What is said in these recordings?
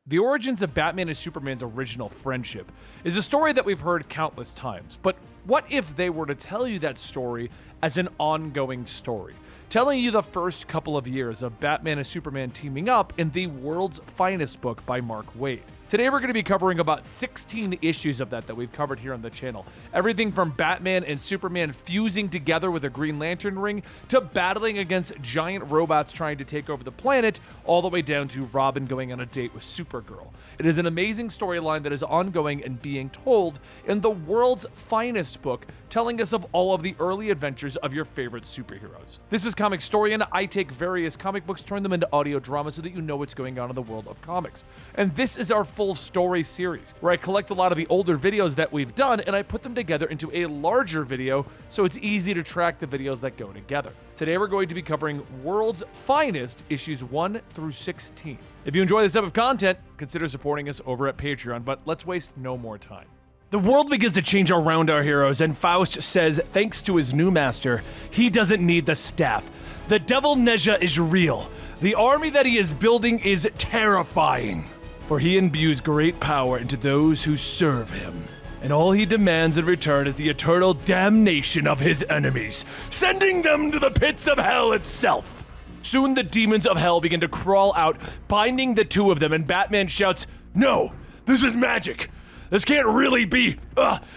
The origins of Batman and Superman's original friendship is a story that we've heard countless times, but what if they were to tell you that story as an ongoing story, telling you the first couple of years of Batman and Superman teaming up in the world's finest book by Mark Waid? Today we're going to be covering about 16 issues of that we've covered here on the channel. Everything from Batman and Superman fusing together with a Green Lantern ring, to battling against giant robots trying to take over the planet, all the way down to Robin going on a date with Supergirl. It is an amazing storyline that is ongoing and being told in the world's finest book, telling us of all of the early adventures of your favorite superheroes. This is Comic Storian. I take various comic books, turn them into audio drama so that you know what's going on in the world of comics. And this is our full story series, where I collect a lot of the older videos that we've done and I put them together into a larger video so it's easy to track the videos that go together. Today we're going to be covering World's Finest issues 1 through 16. If you enjoy this type of content, consider supporting us over at Patreon, but let's waste no more time. The world begins to change around our heroes, and Faust says, thanks to his new master, he doesn't need the staff. The Devil Nezha is real. The army that he is building is terrifying, for he imbues great power into those who serve him. And all he demands in return is the eternal damnation of his enemies, sending them to the pits of hell itself. Soon the demons of hell begin to crawl out, binding the two of them, and Batman shouts, "No, this is magic. This can't really be.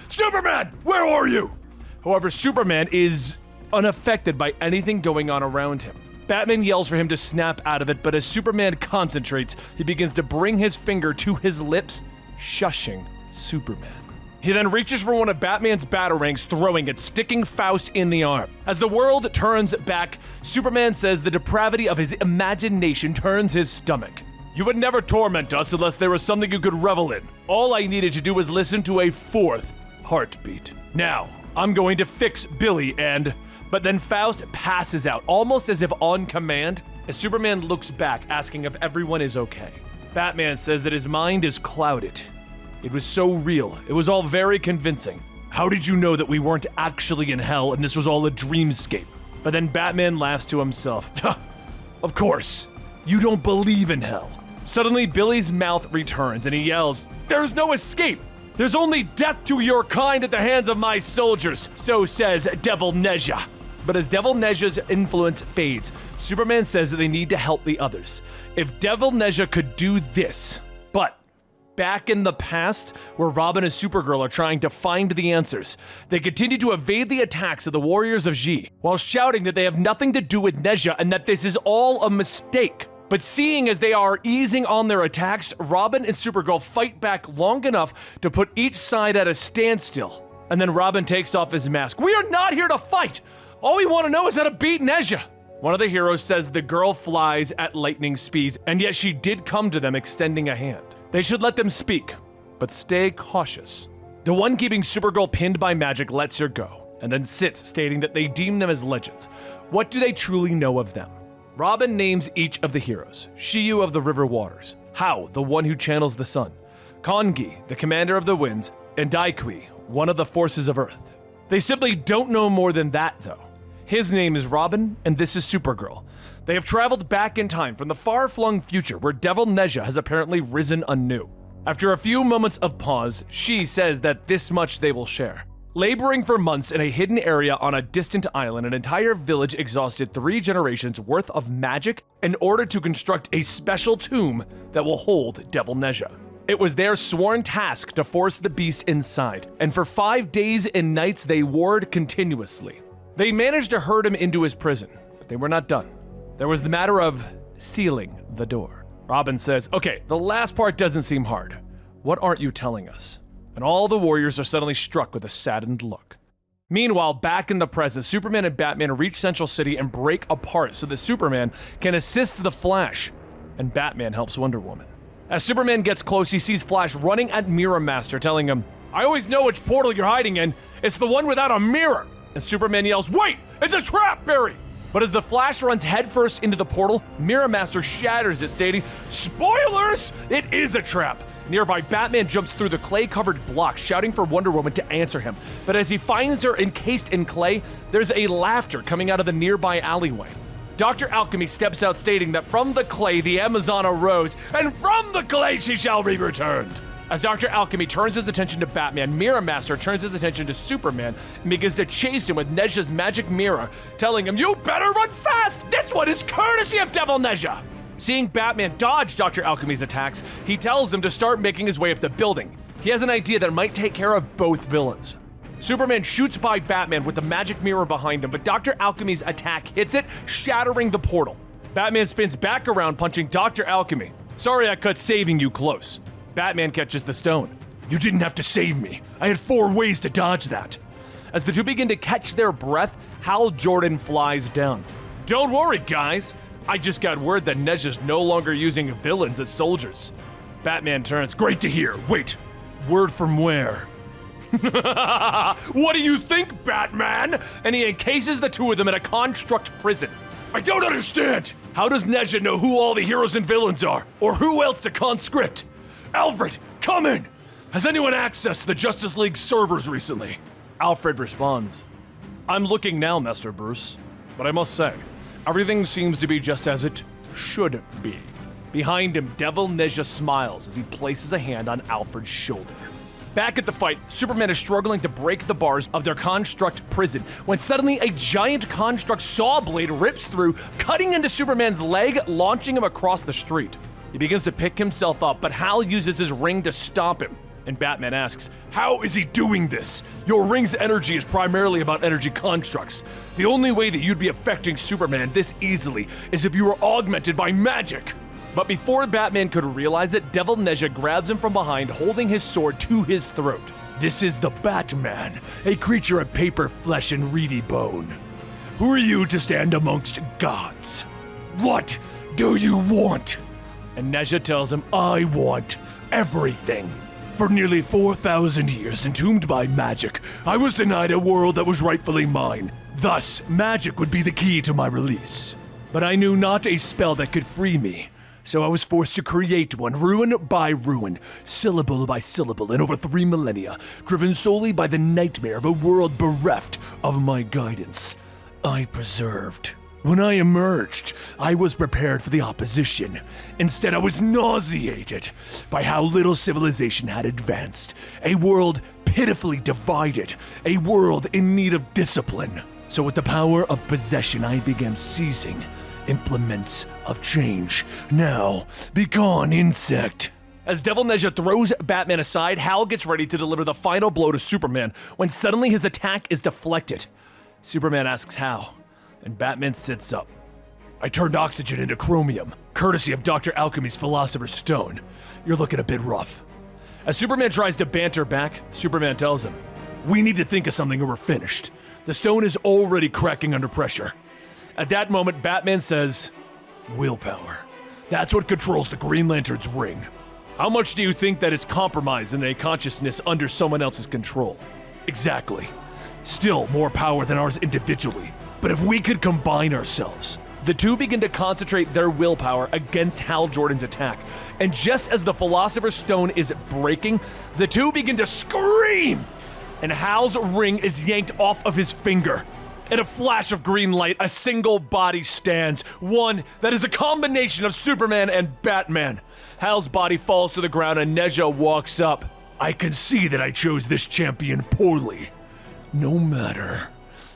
Superman, where are you?" However, Superman is unaffected by anything going on around him. Batman yells for him to snap out of it, but as Superman concentrates, he begins to bring his finger to his lips, shushing Superman. He then reaches for one of Batman's batarangs, throwing it, sticking Faust in the arm. As the world turns back, Superman says the depravity of his imagination turns his stomach. "You would never torment us unless there was something you could revel in. All I needed to do was listen to a fourth heartbeat. Now, I'm going to fix Billy and..." But then Faust passes out, almost as if on command, as Superman looks back, asking if everyone is okay. Batman says that his mind is clouded. It was so real. It was all very convincing. How did you know that we weren't actually in hell and this was all a dreamscape? But then Batman laughs to himself. Of course, you don't believe in hell. Suddenly, Billy's mouth returns and he yells, "There's no escape! There's only death to your kind at the hands of my soldiers, so says Devil Nezha." But as Devil Nezha's influence fades, Superman says that they need to help the others. If Devil Nezha could do this, but back in the past, where Robin and Supergirl are trying to find the answers, they continue to evade the attacks of the Warriors of Xi, while shouting that they have nothing to do with Nezha and that this is all a mistake. But seeing as they are easing on their attacks, Robin and Supergirl fight back long enough to put each side at a standstill. And then Robin takes off his mask. "We are not here to fight! All we want to know is how to beat Nezha." One of the heroes says the girl flies at lightning speeds, and yet she did come to them extending a hand. They should let them speak, but stay cautious. The one keeping Supergirl pinned by magic lets her go, and then sits, stating that they deem them as legends. What do they truly know of them? Robin names each of the heroes. Shiyu of the River Waters, Hao, the one who channels the sun, Kongi, the commander of the winds, and Daikui, one of the forces of Earth. They simply don't know more than that, though. His name is Robin, and this is Supergirl. They have traveled back in time from the far-flung future where Devil Nezha has apparently risen anew. After a few moments of pause, she says that this much they will share. Laboring for months in a hidden area on a distant island, an entire village exhausted 3 generations worth of magic in order to construct a special tomb that will hold Devil Nezha. It was their sworn task to force the beast inside, and for 5 days and nights they warred continuously. They managed to herd him into his prison, but they were not done. There was the matter of sealing the door. Robin says, "Okay, the last part doesn't seem hard. What aren't you telling us?" And all the warriors are suddenly struck with a saddened look. Meanwhile, back in the present, Superman and Batman reach Central City and break apart so that Superman can assist the Flash, and Batman helps Wonder Woman. As Superman gets close, he sees Flash running at Mirror Master, telling him, "I always know which portal you're hiding in. It's the one without a mirror." And Superman yells, "Wait, it's a trap, Barry!" But as the Flash runs headfirst into the portal, Mirror Master shatters it, stating, "Spoilers! It is a trap!" Nearby, Batman jumps through the clay-covered block, shouting for Wonder Woman to answer him. But as he finds her encased in clay, there's a laughter coming out of the nearby alleyway. Dr. Alchemy steps out stating that from the clay the Amazon arose, and from the clay she shall be returned. As Dr. Alchemy turns his attention to Batman, Mirror Master turns his attention to Superman and begins to chase him with Nezha's magic mirror, telling him, "You better run fast! This one is courtesy of Devil Nezha!" Seeing Batman dodge Dr. Alchemy's attacks, he tells him to start making his way up the building. He has an idea that might take care of both villains. Superman shoots by Batman with the magic mirror behind him, but Dr. Alchemy's attack hits it, shattering the portal. Batman spins back around, punching Dr. Alchemy. "Sorry I cut saving you close." Batman catches the stone. "You didn't have to save me. I had 4 ways to dodge that." As the two begin to catch their breath, Hal Jordan flies down. "Don't worry, guys. I just got word that Nezha's no longer using villains as soldiers." Batman turns. "Great to hear. Wait, word from where?" "What do you think, Batman?" And he encases the two of them in a construct prison. "I don't understand. How does Nezha know who all the heroes and villains are? Or who else to conscript? Alfred, come in! Has anyone accessed the Justice League servers recently?" Alfred responds, "I'm looking now, Master Bruce. But I must say, everything seems to be just as it should be." Behind him, Devil Nezha smiles as he places a hand on Alfred's shoulder. Back at the fight, Superman is struggling to break the bars of their construct prison when suddenly a giant construct saw blade rips through, cutting into Superman's leg, launching him across the street. He begins to pick himself up, but Hal uses his ring to stop him. And Batman asks, "How is he doing this? Your ring's energy is primarily about energy constructs. The only way that you'd be affecting Superman this easily is if you were augmented by magic." But before Batman could realize it, Devil Nezha grabs him from behind, holding his sword to his throat. "This is the Batman, a creature of paper, flesh, and reedy bone. Who are you to stand amongst gods? What do you want?" And Nezha tells him, "I want everything. For nearly 4,000 years, entombed by magic, I was denied a world that was rightfully mine. Thus, magic would be the key to my release. But I knew not a spell that could free me. So I was forced to create one, ruin by ruin, syllable by syllable, in over 3 millennia, driven solely by the nightmare of a world bereft of my guidance. I preserved. When I emerged, I was prepared for the opposition. Instead, I was nauseated by how little civilization had advanced. A world pitifully divided, a world in need of discipline. So with the power of possession, I began seizing implements of change. Now, begone, insect." As Devil Nezha throws Batman aside, Hal gets ready to deliver the final blow to Superman when suddenly his attack is deflected. Superman asks how, and Batman sits up. "I turned oxygen into chromium, courtesy of Dr. Alchemy's Philosopher's Stone. You're looking a bit rough." As Superman tries to banter back, Superman tells him, "We need to think of something or we're finished. The stone is already cracking under pressure." At that moment, Batman says, "Willpower. That's what controls the Green Lantern's ring. How much do you think that is compromised in a consciousness under someone else's control?" "Exactly. Still more power than ours individually. But if we could combine ourselves." The two begin to concentrate their willpower against Hal Jordan's attack. And just as the Philosopher's Stone is breaking, the two begin to scream! And Hal's ring is yanked off of his finger. In a flash of green light, a single body stands, one that is a combination of Superman and Batman. Hal's body falls to the ground and Nezha walks up. "I can see that I chose this champion poorly. No matter.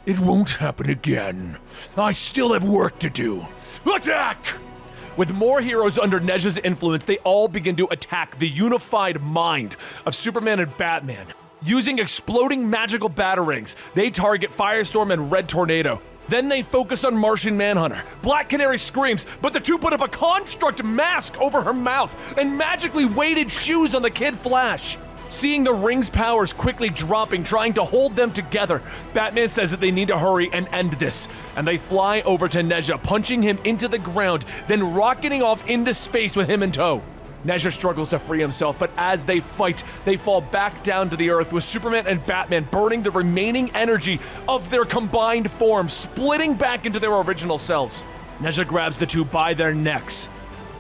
It won't happen again. I still have work to do. Attack!" With more heroes under Nezha's influence, they all begin to attack the unified mind of Superman and Batman. Using exploding magical batarangs, they target Firestorm and Red Tornado. Then they focus on Martian Manhunter. Black Canary screams, but the two put up a construct mask over her mouth and magically weighted shoes on the Kid Flash. Seeing the ring's powers quickly dropping, trying to hold them together, Batman says that they need to hurry and end this, and they fly over to Nezha, punching him into the ground, then rocketing off into space with him in tow. Nezha struggles to free himself, but as they fight, they fall back down to the earth, with Superman and Batman burning the remaining energy of their combined forms, splitting back into their original selves. Nezha grabs the two by their necks.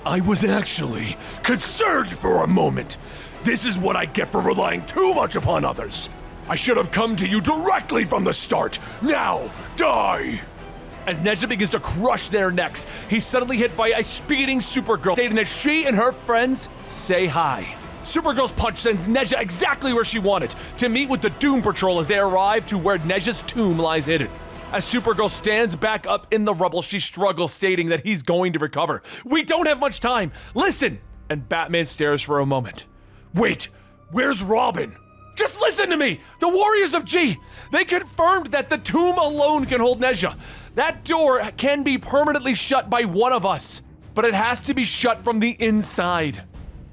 "I was actually concerned for a moment. This is what I get for relying too much upon others. I should have come to you directly from the start. Now, die!" As Nezha begins to crush their necks, he's suddenly hit by a speeding Supergirl, stating that she and her friends say hi. Supergirl's punch sends Nezha exactly where she wanted, to meet with the Doom Patrol as they arrive to where Nezha's tomb lies hidden. As Supergirl stands back up in the rubble, she struggles, stating that he's going to recover. We don't have much time. Listen! And Batman stares for a moment. Wait, where's Robin? Just listen to me! The Warriors of G! They confirmed that the tomb alone can hold Nezha. That door can be permanently shut by one of us, but it has to be shut from the inside.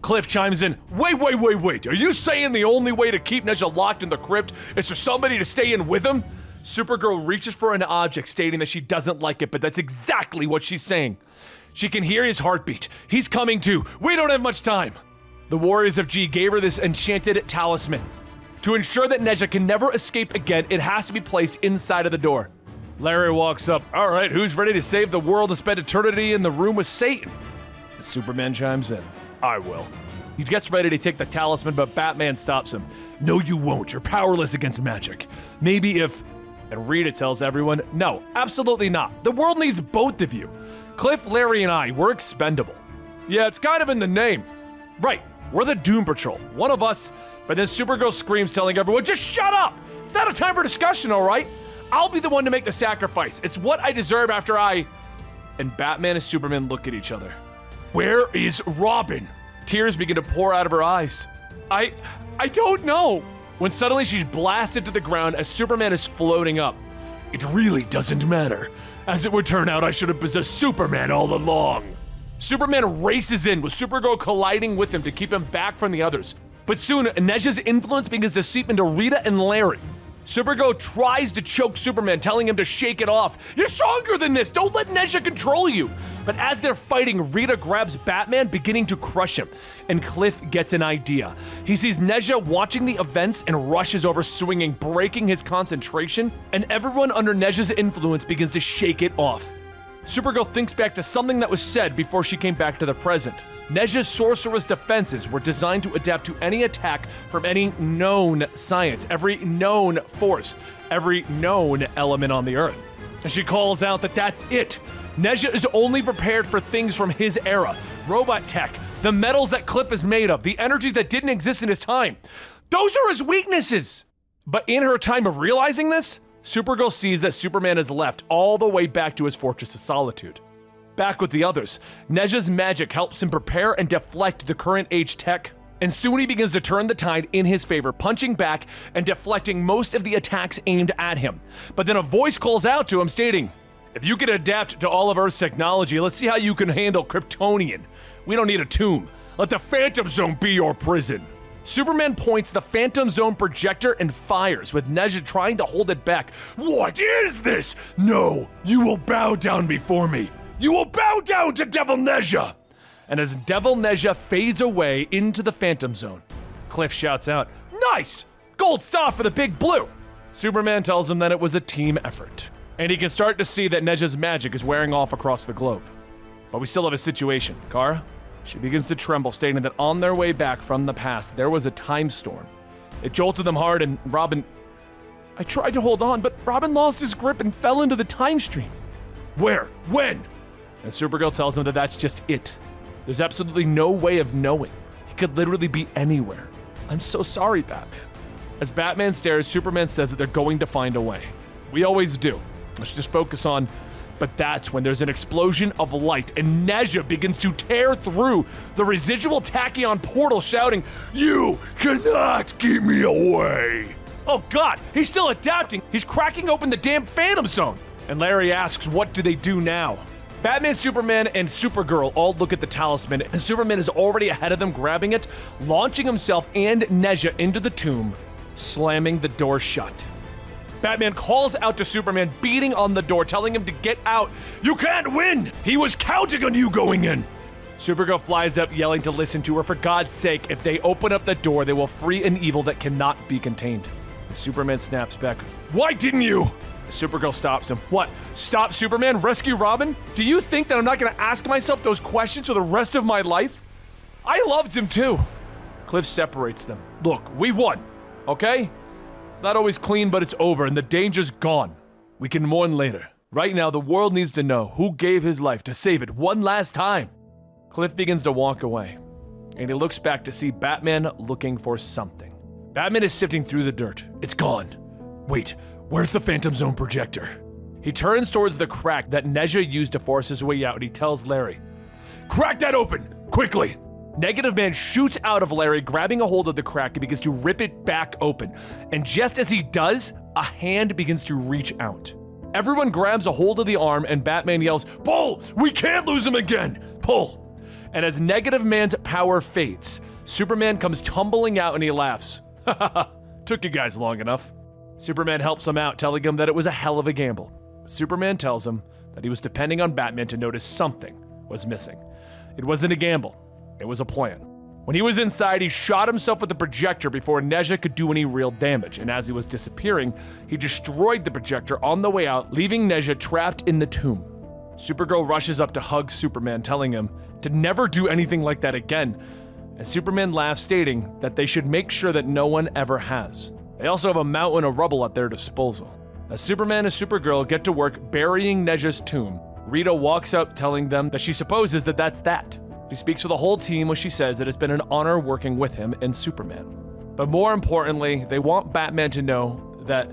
Cliff chimes in, wait. Are you saying the only way to keep Nezha locked in the crypt is for somebody to stay in with him? Supergirl reaches for an object, stating that she doesn't like it, but that's exactly what she's saying. She can hear his heartbeat. He's coming too. We don't have much time. The Warriors of G gave her this enchanted talisman. To ensure that Nezha can never escape again, it has to be placed inside of the door. Larry walks up. All right, who's ready to save the world and spend eternity in the room with Satan? And Superman chimes in. I will. He gets ready to take the talisman, but Batman stops him. No, you won't. You're powerless against magic. Maybe if... And Rita tells everyone, no, absolutely not. The world needs both of you. Cliff, Larry, and I, we're expendable. Yeah, it's kind of in the name. Right, we're the Doom Patrol. One of us, but then Supergirl screams, telling everyone, just shut up! It's not a time for discussion, all right? I'll be the one to make the sacrifice. It's what I deserve after I... And Batman and Superman look at each other. Where is Robin? Tears begin to pour out of her eyes. I don't know. When suddenly she's blasted to the ground as Superman is floating up. It really doesn't matter. As it would turn out, I should have possessed Superman all along. Superman races in, with Supergirl colliding with him to keep him back from the others. But soon, Nezha's influence begins to seep into Rita and Larry. Supergirl tries to choke Superman, telling him to shake it off. You're stronger than this! Don't let Nezha control you! But as they're fighting, Rita grabs Batman, beginning to crush him. And Cliff gets an idea. He sees Nezha watching the events and rushes over, swinging, breaking his concentration, and everyone under Nezha's influence begins to shake it off. Supergirl thinks back to something that was said before she came back to the present. Nezha's sorceress defenses were designed to adapt to any attack from any known science, every known force, every known element on the Earth. And she calls out that that's it. Nezha is only prepared for things from his era. Robot tech, the metals that Cliff is made of, the energies that didn't exist in his time. Those are his weaknesses! But in her time of realizing this, Supergirl sees that Superman is left all the way back to his Fortress of Solitude. Back with the others, Nezha's magic helps him prepare and deflect the current age tech, and soon he begins to turn the tide in his favor, punching back and deflecting most of the attacks aimed at him. But then a voice calls out to him stating, if you can adapt to all of Earth's technology, let's see how you can handle Kryptonian. We don't need a tomb. Let the Phantom Zone be your prison. Superman points the Phantom Zone projector and fires, with Nezha trying to hold it back. What is this? No, you will bow down before me. You will bow down to Devil Nezha! And as Devil Nezha fades away into the Phantom Zone, Cliff shouts out, nice! Gold star for the Big Blue! Superman tells him that it was a team effort, and he can start to see that Nezha's magic is wearing off across the globe. But we still have a situation. Kara? She begins to tremble, stating that on their way back from the past, there was a time storm. It jolted them hard, and Robin... I tried to hold on, but Robin lost his grip and fell into the time stream. Where? When? And Supergirl tells him that that's just it. There's absolutely no way of knowing. He could literally be anywhere. I'm so sorry, Batman. As Batman stares, Superman says that they're going to find a way. We always do. Let's just focus on... But that's when there's an explosion of light, and Nezha begins to tear through the residual tachyon portal, shouting, you cannot keep me away. Oh God, he's still adapting. He's cracking open the damn Phantom Zone. And Larry asks, what do they do now? Batman, Superman, and Supergirl all look at the talisman, and Superman is already ahead of them, grabbing it, launching himself and Nezha into the tomb, slamming the door shut. Batman calls out to Superman, beating on the door, telling him to get out. You can't win! He was counting on you going in! Supergirl flies up, yelling to listen to her. For God's sake, if they open up the door, they will free an evil that cannot be contained. And Superman snaps back. Why didn't you? Supergirl stops him. What? Stop Superman? Rescue Robin? Do you think that I'm not gonna ask myself those questions for the rest of my life? I loved him too. Cliff separates them. Look, we won, okay? It's not always clean, but it's over, and the danger's gone. We can mourn later. Right now, the world needs to know who gave his life to save it one last time. Cliff begins to walk away, and he looks back to see Batman looking for something. Batman is sifting through the dirt. It's gone. Wait, where's the Phantom Zone projector? He turns towards the crack that Nezha used to force his way out, and he tells Larry, "Crack that open, quickly!" Negative Man shoots out of Larry, grabbing a hold of the crack and begins to rip it back open. And just as he does, a hand begins to reach out. Everyone grabs a hold of the arm, and Batman yells, "Pull! We can't lose him again! Pull!" And as Negative Man's power fades, Superman comes tumbling out and he laughs. "Ha ha ha, took you guys long enough." Superman helps him out, telling him that it was a hell of a gamble. Superman tells him that he was depending on Batman to notice something was missing. It wasn't a gamble, it was a plan. When he was inside, he shot himself with the projector before Nezha could do any real damage, and as he was disappearing, he destroyed the projector on the way out, leaving Nezha trapped in the tomb. Supergirl rushes up to hug Superman, telling him to never do anything like that again, and Superman laughs, stating that they should make sure that no one ever has. They also have a mountain of rubble at their disposal. As Superman and Supergirl get to work burying Nezha's tomb, Rita walks up telling them that she supposes that that's that. She speaks for the whole team when she says that it's been an honor working with him and Superman. But more importantly, they want Batman to know that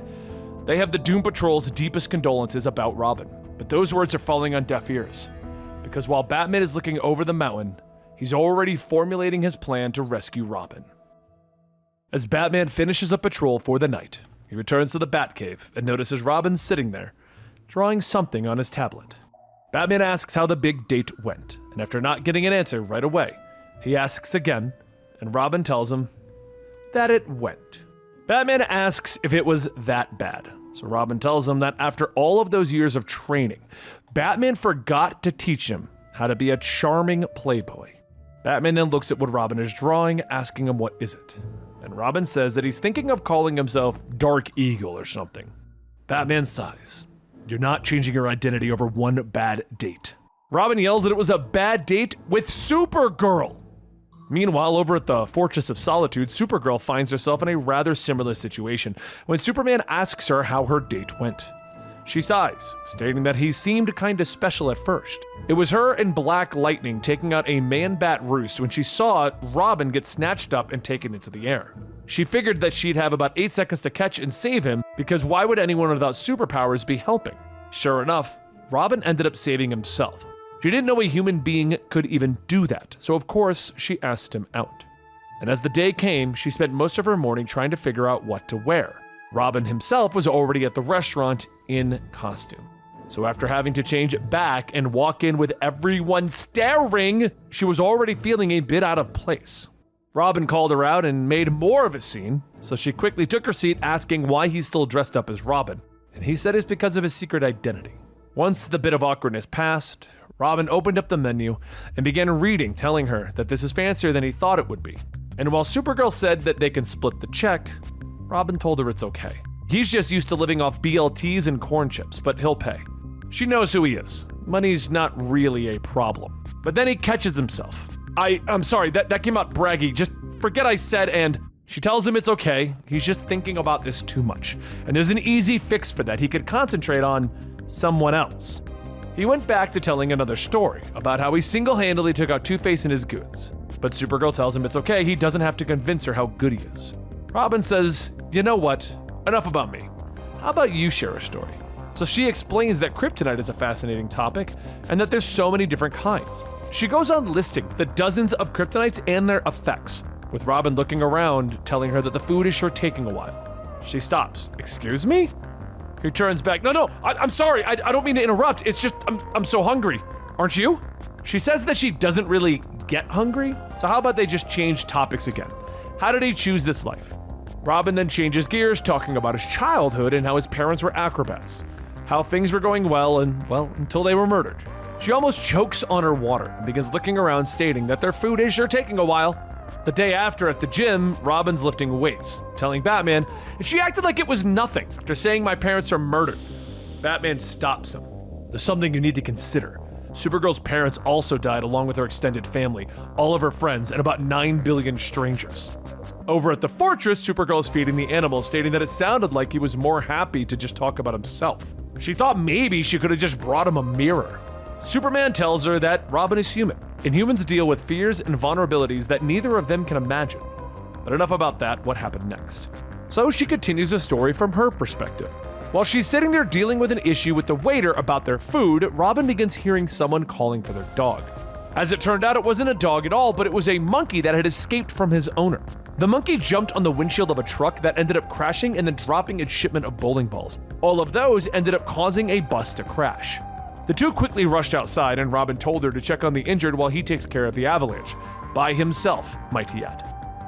they have the Doom Patrol's deepest condolences about Robin. But those words are falling on deaf ears, because while Batman is looking over the mountain, he's already formulating his plan to rescue Robin. As Batman finishes a patrol for the night, he returns to the Batcave and notices Robin sitting there, drawing something on his tablet. Batman asks how the big date went, and after not getting an answer right away, he asks again, and Robin tells him that it went. Batman asks if it was that bad, so Robin tells him that after all of those years of training, Batman forgot to teach him how to be a charming playboy. Batman then looks at what Robin is drawing, asking him what is it, and Robin says that he's thinking of calling himself Dark Eagle or something. Batman sighs. "You're not changing your identity over one bad date." Robin yells that it was a bad date with Supergirl. Meanwhile, over at the Fortress of Solitude, Supergirl finds herself in a rather similar situation when Superman asks her how her date went. She sighs, stating that he seemed kinda special at first. It was her and Black Lightning taking out a man-bat roost when she saw Robin get snatched up and taken into the air. She figured that she'd have about 8 seconds to catch and save him, because why would anyone without superpowers be helping? Sure enough, Robin ended up saving himself. She didn't know a human being could even do that, so of course she asked him out. And as the day came, she spent most of her morning trying to figure out what to wear. Robin himself was already at the restaurant in costume. So after having to change it back and walk in with everyone staring, she was already feeling a bit out of place. Robin called her out and made more of a scene, so she quickly took her seat, asking why he's still dressed up as Robin, and he said it's because of his secret identity. Once the bit of awkwardness passed, Robin opened up the menu and began reading, telling her that this is fancier than he thought it would be. And while Supergirl said that they can split the check, Robin told her it's okay. He's just used to living off BLTs and corn chips, but he'll pay. She knows who he is. Money's not really a problem. But then he catches himself. I'm sorry, that came out braggy. Just forget I said, and she tells him it's okay. He's just thinking about this too much. And there's an easy fix for that. He could concentrate on someone else. He went back to telling another story about how he single-handedly took out Two-Face and his goons. But Supergirl tells him it's okay, he doesn't have to convince her how good he is. Robin says, "You know what? Enough about me. How about you share a story?" So she explains that kryptonite is a fascinating topic and that there's so many different kinds. She goes on listing the dozens of kryptonites and their effects, with Robin looking around, telling her that the food is sure taking a while. She stops. "Excuse me?" He turns back. No, I'm sorry. I don't mean to interrupt. It's just, I'm so hungry. Aren't you? She says that she doesn't really get hungry. So how about they just change topics again? How did he choose this life? Robin then changes gears, talking about his childhood and how his parents were acrobats. How things were going well, until they were murdered. She almost chokes on her water and begins looking around, stating that their food is sure taking a while. The day after at the gym, Robin's lifting weights, telling Batman, and she acted like it was nothing after saying my parents are murdered. Batman stops him. "There's something you need to consider. Supergirl's parents also died along with her extended family, all of her friends, and about 9 billion strangers." Over at the fortress, Supergirl is feeding the animal, stating that it sounded like he was more happy to just talk about himself. She thought maybe she could have just brought him a mirror. Superman tells her that Robin is human, and humans deal with fears and vulnerabilities that neither of them can imagine. But enough about that, what happened next? So she continues the story from her perspective. While she's sitting there dealing with an issue with the waiter about their food, Robin begins hearing someone calling for their dog. As it turned out, it wasn't a dog at all, but it was a monkey that had escaped from his owner. The monkey jumped on the windshield of a truck that ended up crashing and then dropping its shipment of bowling balls. All of those ended up causing a bus to crash. The two quickly rushed outside, and Robin told her to check on the injured while he takes care of the avalanche. By himself, might he add.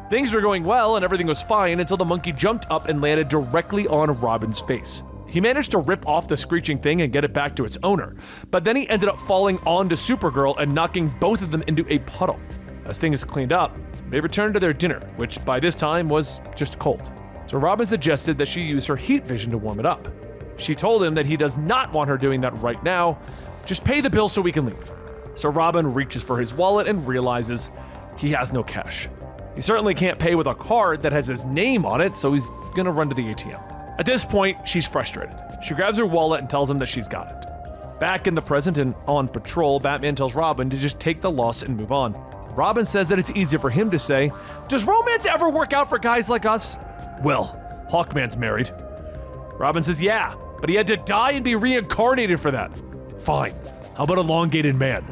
Things were going well and everything was fine until the monkey jumped up and landed directly on Robin's face. He managed to rip off the screeching thing and get it back to its owner, but then he ended up falling onto Supergirl and knocking both of them into a puddle. As things cleaned up, they returned to their dinner, which by this time was just cold. So Robin suggested that she use her heat vision to warm it up. She told him that he does not want her doing that right now, just pay the bill so we can leave. So Robin reaches for his wallet and realizes he has no cash. He certainly can't pay with a card that has his name on it, so he's gonna run to the ATM. At this point, she's frustrated. She grabs her wallet and tells him that she's got it. Back in the present and on patrol, Batman tells Robin to just take the loss and move on. Robin says that it's easier for him to say, "Does romance ever work out for guys like us?" "Well, Hawkman's married." Robin says, "Yeah, but he had to die and be reincarnated for that." "Fine, how about elongated man?"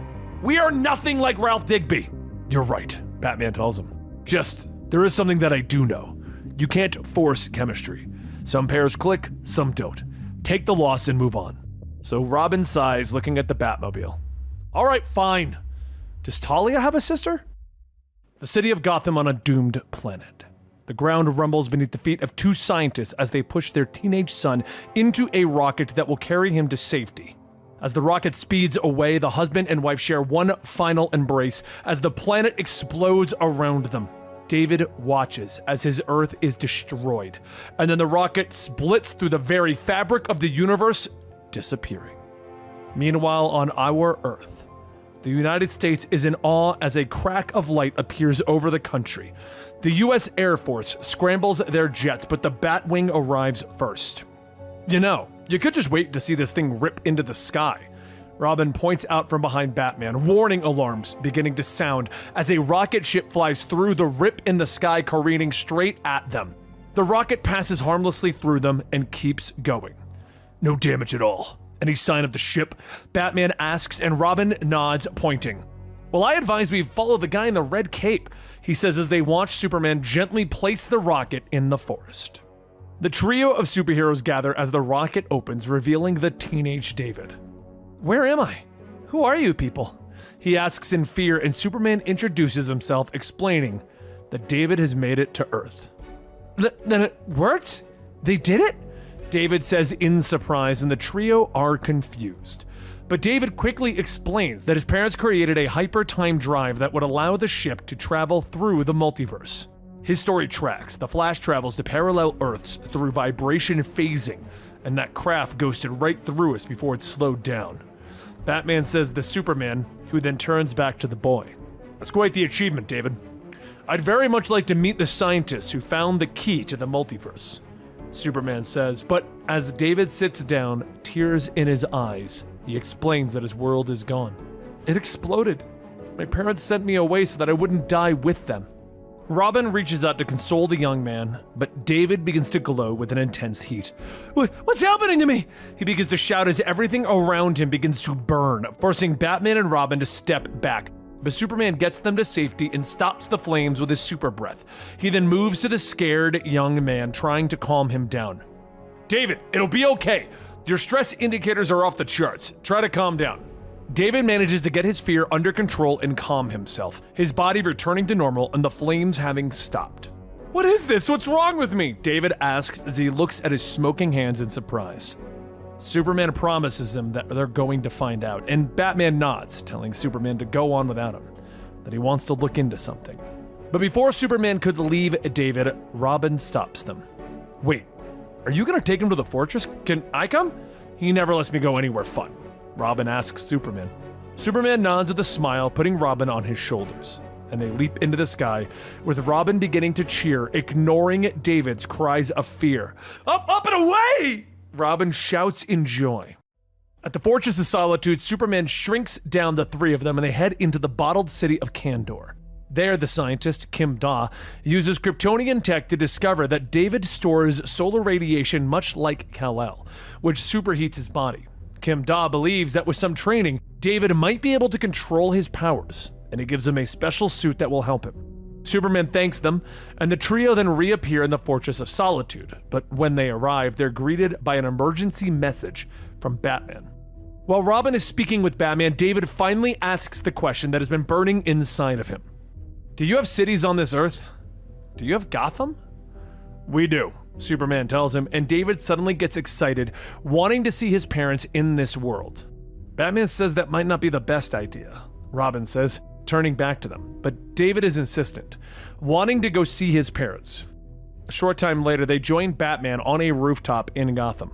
"We are nothing like Ralph Digby." "You're right," Batman tells him. "Just, there is something that I do know. You can't force chemistry. Some pairs click, some don't. Take the loss and move on." So Robin sighs, looking at the Batmobile. "All right, fine. Does Talia have a sister?" The city of Gotham on a doomed planet. The ground rumbles beneath the feet of two scientists as they push their teenage son into a rocket that will carry him to safety. As the rocket speeds away, the husband and wife share one final embrace as the planet explodes around them. David watches as his Earth is destroyed, and then the rocket splits through the very fabric of the universe, disappearing. Meanwhile, on our Earth, the United States is in awe as a crack of light appears over the country. The U.S. Air Force scrambles their jets, but the Batwing arrives first. You know, you could just wait to see this thing rip into the sky. Robin points out from behind Batman, warning alarms beginning to sound as a rocket ship flies through the rip in the sky, careening straight at them. The rocket passes harmlessly through them and keeps going. "No damage at all. Any sign of the ship?" Batman asks, and Robin nods, pointing. "Well, I advise we follow the guy in the red cape," he says as they watch Superman gently place the rocket in the forest. The trio of superheroes gather as the rocket opens, revealing the teenage David. "Where am I? Who are you people?" he asks in fear, and Superman introduces himself, explaining that David has made it to Earth. Then it worked? They did it? David says in surprise, and the trio are confused. But David quickly explains that his parents created a hyper-time drive that would allow the ship to travel through the multiverse. His story tracks. The Flash travels to parallel Earths through vibration phasing, and that craft ghosted right through us before it slowed down. Batman says to Superman, who then turns back to the boy. "That's quite the achievement, David. I'd very much like to meet the scientists who found the key to the multiverse." Superman says, but as David sits down, tears in his eyes, he explains that his world is gone. "It exploded. My parents sent me away so that I wouldn't die with them." Robin reaches out to console the young man, but David begins to glow with an intense heat. "What's happening to me?" he begins to shout as everything around him begins to burn, forcing Batman and Robin to step back. But Superman gets them to safety and stops the flames with his super breath. He then moves to the scared young man, trying to calm him down. "David, it'll be okay. Your stress indicators are off the charts. Try to calm down." David manages to get his fear under control and calm himself, his body returning to normal and the flames having stopped. "What is this? What's wrong with me?" David asks as he looks at his smoking hands in surprise. Superman promises him that they're going to find out, and Batman nods, telling Superman to go on without him, that he wants to look into something. But before Superman could leave David, Robin stops them. "Wait, are you gonna take him to the fortress? Can I come?" "He never lets me go anywhere fun," Robin asks Superman. Superman nods with a smile, putting Robin on his shoulders. and they leap into the sky, with Robin beginning to cheer, ignoring David's cries of fear. Up, up, and away! Robin shouts in joy. At the Fortress of Solitude, Superman shrinks down the three of them and they head into the bottled city of Kandor. There, the scientist, Kim Da, uses Kryptonian tech to discover that David stores solar radiation much like Kal-El, which superheats his body. Kim Da believes that with some training, David might be able to control his powers, and he gives him a special suit that will help him. Superman thanks them, and the trio then reappear in the Fortress of Solitude, but when they arrive, they're greeted by an emergency message from Batman. While Robin is speaking with Batman, David finally asks the question that has been burning inside of him. Do you have cities on this Earth? Do you have Gotham? We do, Superman tells him, and David suddenly gets excited, wanting to see his parents in this world. Batman says that might not be the best idea, Robin says, turning back to them, but David is insistent, wanting to go see his parents. A short time later, they join Batman on a rooftop in Gotham.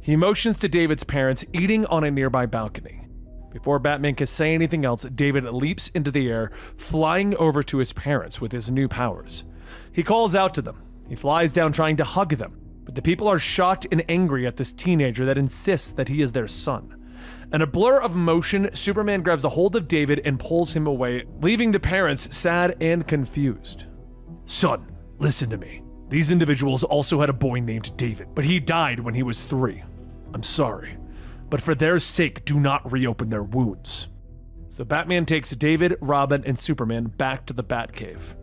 He motions to David's parents eating on a nearby balcony. Before Batman can say anything else, David leaps into the air, flying over to his parents with his new powers. He calls out to them. He flies down trying to hug them, but the people are shocked and angry at this teenager that insists that he is their son. In a blur of motion, Superman grabs a hold of David and pulls him away, leaving the parents sad and confused. Son, listen to me. These individuals also had a boy named David, but he died when he was 3. I'm sorry, but for their sake, do not reopen their wounds. So Batman takes David, Robin, and Superman back to the Batcave,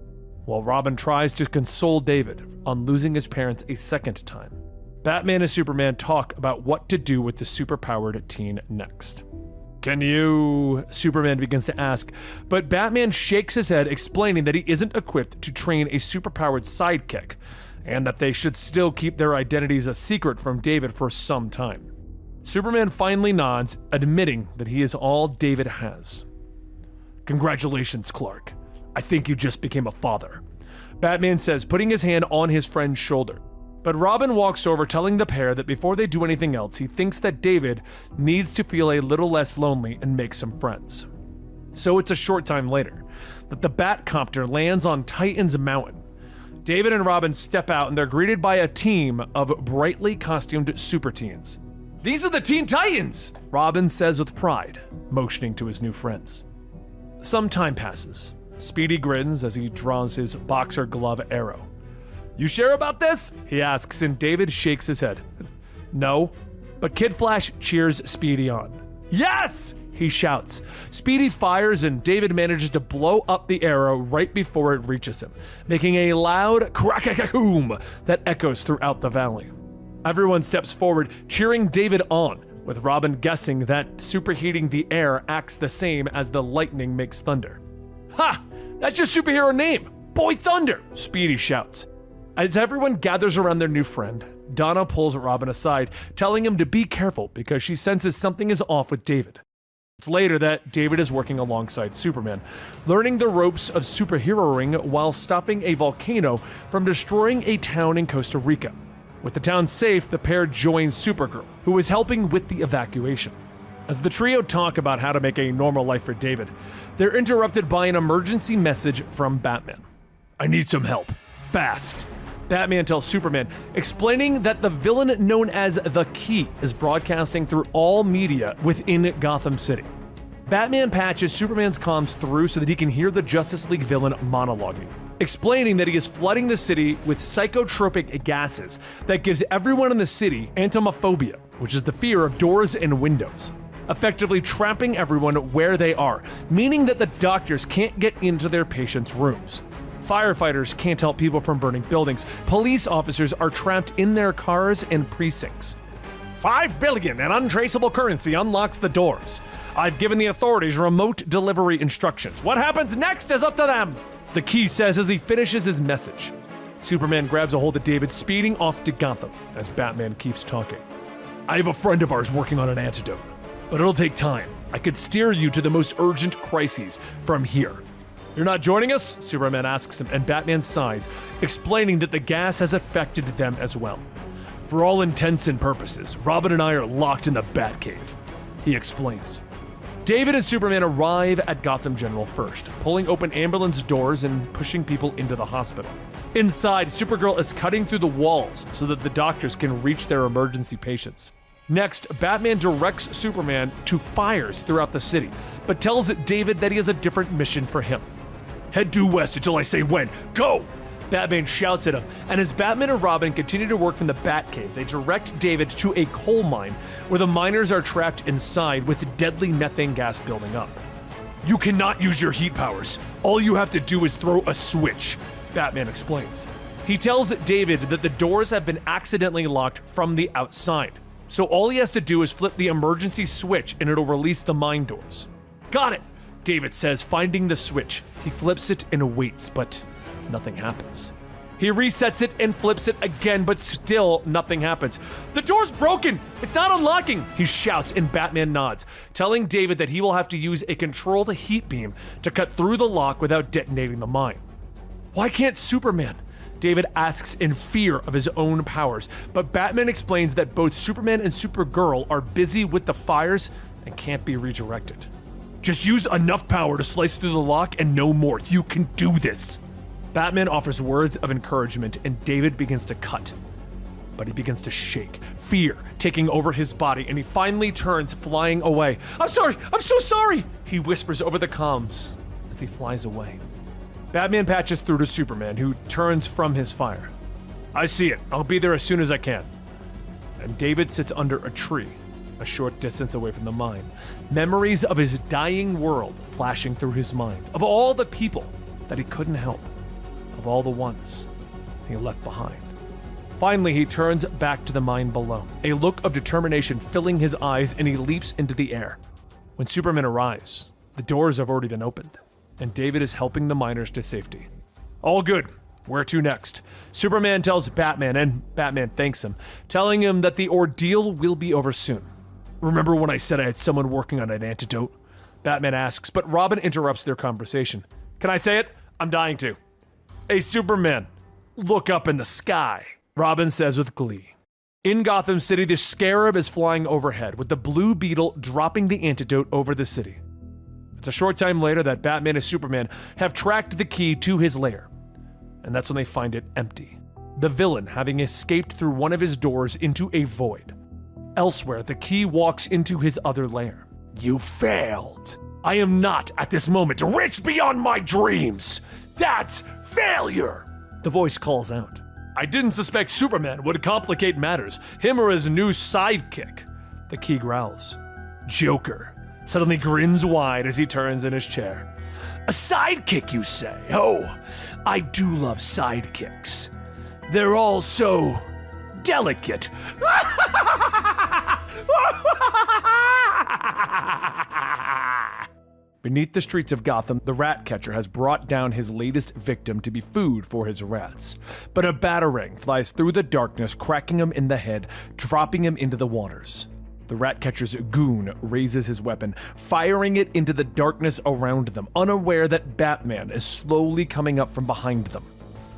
while Robin tries to console David on losing his parents a second time. Batman and Superman talk about what to do with the superpowered teen next. Can you? Superman begins to ask, but Batman shakes his head, explaining that he isn't equipped to train a superpowered sidekick, and that they should still keep their identities a secret from David for some time. Superman finally nods, admitting that he is all David has. Congratulations, Clark. I think you just became a father, Batman says, putting his hand on his friend's shoulder. But Robin walks over, telling the pair that before they do anything else, he thinks that David needs to feel a little less lonely and make some friends. So it's a short time later that the Batcopter lands on Titan's Mountain. David and Robin step out and they're greeted by a team of brightly costumed super teens. These are the Teen Titans, Robin says with pride, motioning to his new friends. Some time passes. Speedy grins as he draws his boxer glove arrow. You sure about this? He asks, and David shakes his head. No, but Kid Flash cheers Speedy on. Yes! He shouts. Speedy fires and David manages to blow up the arrow right before it reaches him, making a loud crack-a-boom that echoes throughout the valley. Everyone steps forward, cheering David on, with Robin guessing that superheating the air acts the same as the lightning makes thunder. Ha! That's your superhero name! Boy Thunder! Speedy shouts. As everyone gathers around their new friend, Donna pulls Robin aside, telling him to be careful because she senses something is off with David. It's later that David is working alongside Superman, learning the ropes of superheroing while stopping a volcano from destroying a town in Costa Rica. With the town safe, the pair joins Supergirl, who is helping with the evacuation. As the trio talk about how to make a normal life for David, they're interrupted by an emergency message from Batman. I need some help. Fast. Batman tells Superman, explaining that the villain known as the Key is broadcasting through all media within Gotham City. Batman patches Superman's comms through so that he can hear the Justice League villain monologuing, explaining that he is flooding the city with psychotropic gases that gives everyone in the city entomophobia, which is the fear of doors and windows, effectively trapping everyone where they are, meaning that the doctors can't get into their patients' rooms. Firefighters can't help people from burning buildings. Police officers are trapped in their cars and precincts. 5 billion in untraceable currency unlocks the doors. I've given the authorities remote delivery instructions. What happens next is up to them, the Key says as he finishes his message. Superman grabs a hold of David, speeding off to Gotham as Batman keeps talking. I have a friend of ours working on an antidote, but it'll take time. I could steer you to the most urgent crises from here. You're not joining us? Superman asks him, and Batman sighs, explaining that the gas has affected them as well. For all intents and purposes, Robin and I are locked in the Batcave, he explains. David and Superman arrive at Gotham General first, pulling open ambulance doors and pushing people into the hospital. Inside, Supergirl is cutting through the walls so that the doctors can reach their emergency patients. Next, Batman directs Superman to fires throughout the city, but tells David that he has a different mission for him. Head due west until I say when. Go! Batman shouts at him, and as Batman and Robin continue to work from the Batcave, they direct David to a coal mine where the miners are trapped inside with deadly methane gas building up. You cannot use your heat powers. All you have to do is throw a switch, Batman explains. He tells David that the doors have been accidentally locked from the outside, so all he has to do is flip the emergency switch and it'll release the mine doors. Got it, David says, finding the switch. He flips it and waits, but nothing happens. He resets it and flips it again, but still nothing happens. The door's broken! It's not unlocking! He shouts and Batman nods, telling David that he will have to use a controlled heat beam to cut through the lock without detonating the mine. Why can't Superman? David asks in fear of his own powers, but Batman explains that both Superman and Supergirl are busy with the fires and can't be redirected. Just use enough power to slice through the lock and no more. You can do this. Batman offers words of encouragement and David begins to cut. But he begins to shake, fear taking over his body, and he finally turns, flying away. I'm sorry, I'm so sorry, he whispers over the comms as he flies away. Batman patches through to Superman, who turns from his fire. I see it, I'll be there as soon as I can. And David sits under a tree, a short distance away from the mine, memories of his dying world flashing through his mind, of all the people that he couldn't help, of all the ones he left behind. Finally, he turns back to the mine below, a look of determination filling his eyes, and he leaps into the air. When Superman arrives, the doors have already been opened, and David is helping the miners to safety. All good. Where to next? Superman tells Batman, and Batman thanks him, telling him that the ordeal will be over soon. Remember when I said I had someone working on an antidote? Batman asks, but Robin interrupts their conversation. Can I say it? I'm dying to. Hey, Superman, look up in the sky, Robin says with glee. In Gotham City, the Scarab is flying overhead, with the Blue Beetle dropping the antidote over the city. It's a short time later that Batman and Superman have tracked the key to his lair, and that's when they find it empty, the villain having escaped through one of his doors into a void. Elsewhere, the key walks into his other lair. You failed. I am not, at this moment, rich beyond my dreams. That's failure, the voice calls out. I didn't suspect Superman would complicate matters, him or his new sidekick, the key growls. Joker suddenly grins wide as he turns in his chair. A sidekick, you say? Oh, I do love sidekicks. They're all so delicate. Beneath the streets of Gotham, the Ratcatcher has brought down his latest victim to be food for his rats. But a batarang flies through the darkness, cracking him in the head, dropping him into the waters. The Ratcatcher's goon raises his weapon, firing it into the darkness around them, unaware that Batman is slowly coming up from behind them.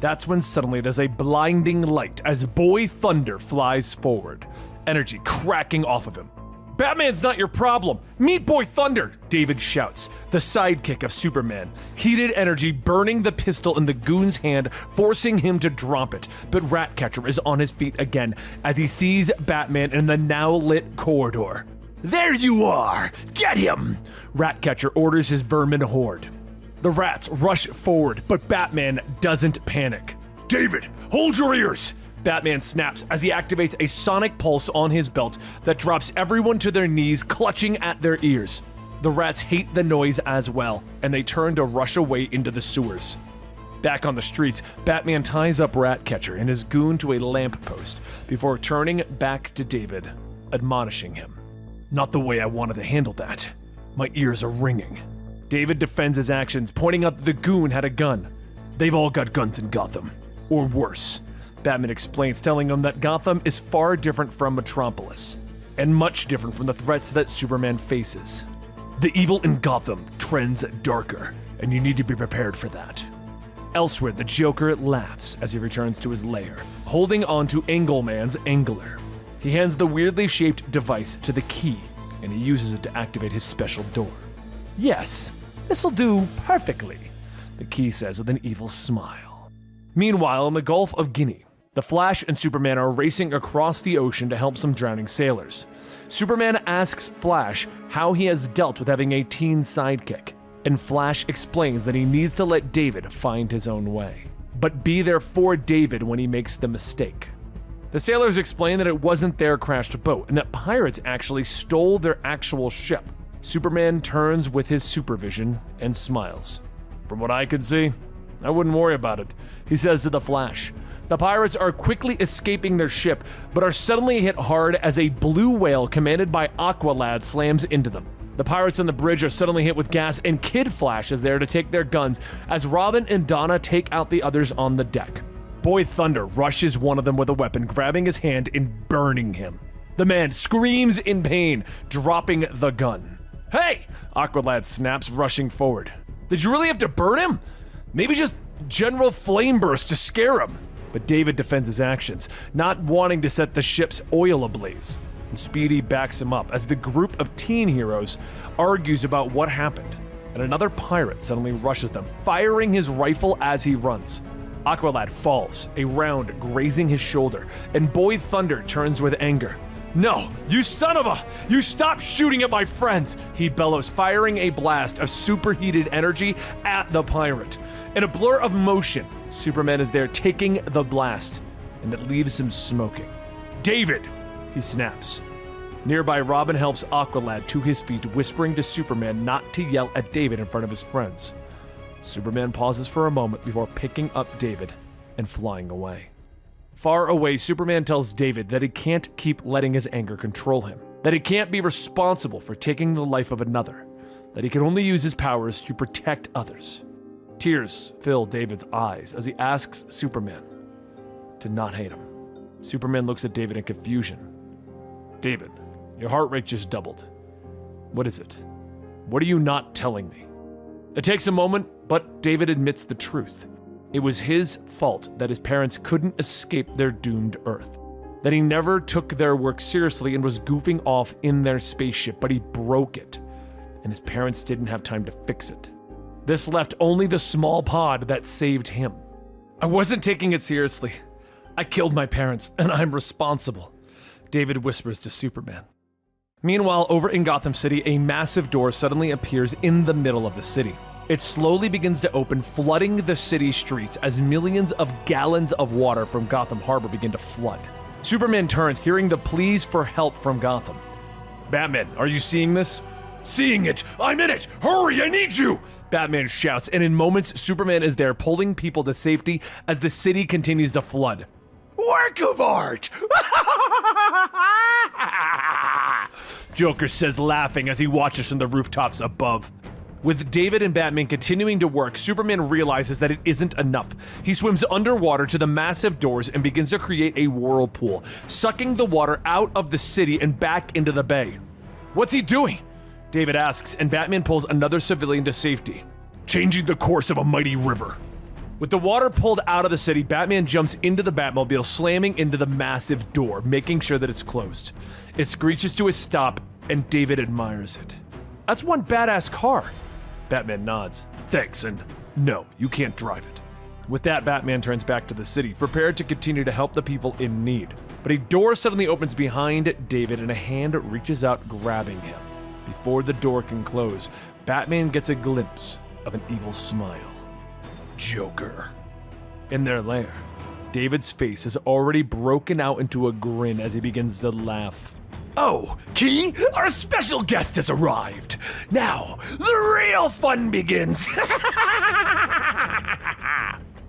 That's when suddenly there's a blinding light as Boy Thunder flies forward, energy cracking off of him. Batman's not your problem. Meet Boy Thunder, David shouts, the sidekick of Superman, heated energy burning the pistol in the goon's hand, forcing him to drop it. But Ratcatcher is on his feet again as he sees Batman in the now lit corridor. There you are! Get him! Ratcatcher orders his vermin horde. The rats rush forward, but Batman doesn't panic. David, hold your ears! Batman snaps as he activates a sonic pulse on his belt that drops everyone to their knees, clutching at their ears. The rats hate the noise as well, and they turn to rush away into the sewers. Back on the streets, Batman ties up Ratcatcher and his goon to a lamppost before turning back to David, admonishing him. Not the way I wanted to handle that. My ears are ringing. David defends his actions, pointing out that the goon had a gun. They've all got guns in Gotham. Or worse. Batman explains, telling him that Gotham is far different from Metropolis, and much different from the threats that Superman faces. The evil in Gotham trends darker, and you need to be prepared for that. Elsewhere, the Joker laughs as he returns to his lair, holding on to Angleman's angler. He hands the weirdly shaped device to the key, and he uses it to activate his special door. Yes, this'll do perfectly, the Key says with an evil smile. Meanwhile, in the Gulf of Guinea, the Flash and Superman are racing across the ocean to help some drowning sailors. Superman asks Flash how he has dealt with having a teen sidekick, and Flash explains that he needs to let David find his own way, but be there for David when he makes the mistake. The sailors explain that it wasn't their crashed boat, and that pirates actually stole their actual ship. Superman turns with his supervision and smiles. From what I can see, I wouldn't worry about it, he says to the Flash. The pirates are quickly escaping their ship, but are suddenly hit hard as a blue whale commanded by Aqualad slams into them. The pirates on the bridge are suddenly hit with gas, and Kid Flash is there to take their guns as Robin and Donna take out the others on the deck. Boy Thunder rushes one of them with a weapon, grabbing his hand and burning him. The man screams in pain, dropping the gun. Hey! Aqualad snaps, rushing forward. Did you really have to burn him? Maybe just general flame burst to scare him. But David defends his actions, not wanting to set the ship's oil ablaze. And Speedy backs him up as the group of teen heroes argues about what happened. And another pirate suddenly rushes them, firing his rifle as he runs. Aqualad falls, a round grazing his shoulder, and Boy Thunder turns with anger. No, you son of a! You stop shooting at my friends! He bellows, firing a blast of superheated energy at the pirate. In a blur of motion, Superman is there taking the blast, and it leaves him smoking. David! He snaps. Nearby, Robin helps Aqualad to his feet, whispering to Superman not to yell at David in front of his friends. Superman pauses for a moment before picking up David and flying away. Far away, Superman tells David that he can't keep letting his anger control him, that he can't be responsible for taking the life of another, that he can only use his powers to protect others. Tears fill David's eyes as he asks Superman to not hate him. Superman looks at David in confusion. David, your heart rate just doubled. What is it? What are you not telling me? It takes a moment, but David admits the truth. It was his fault that his parents couldn't escape their doomed Earth, that he never took their work seriously and was goofing off in their spaceship, but he broke it, and his parents didn't have time to fix it. This left only the small pod that saved him. I wasn't taking it seriously. I killed my parents, and I'm responsible, David whispers to Superman. Meanwhile, over in Gotham City, a massive door suddenly appears in the middle of the city. It slowly begins to open, flooding the city streets as millions of gallons of water from Gotham Harbor begin to flood. Superman turns, hearing the pleas for help from Gotham. Batman, are you seeing this? Seeing it! I'm in it! Hurry, I need you! Batman shouts, and in moments, Superman is there pulling people to safety as the city continues to flood. Work of art! Joker says, laughing as he watches from the rooftops above. With David and Batman continuing to work, Superman realizes that it isn't enough. He swims underwater to the massive doors and begins to create a whirlpool, sucking the water out of the city and back into the bay. What's he doing? David asks, and Batman pulls another civilian to safety. Changing the course of a mighty river. With the water pulled out of the city, Batman jumps into the Batmobile, slamming into the massive door, making sure that it's closed. It screeches to a stop, and David admires it. That's one badass car. Batman nods. Thanks, and no, you can't drive it. With that, Batman turns back to the city, prepared to continue to help the people in need. But a door suddenly opens behind David, and a hand reaches out, grabbing him. Before the door can close, Batman gets a glimpse of an evil smile. Joker. In their lair, David's face has already broken out into a grin as he begins to laugh. Oh, Key, our special guest has arrived. Now, the real fun begins.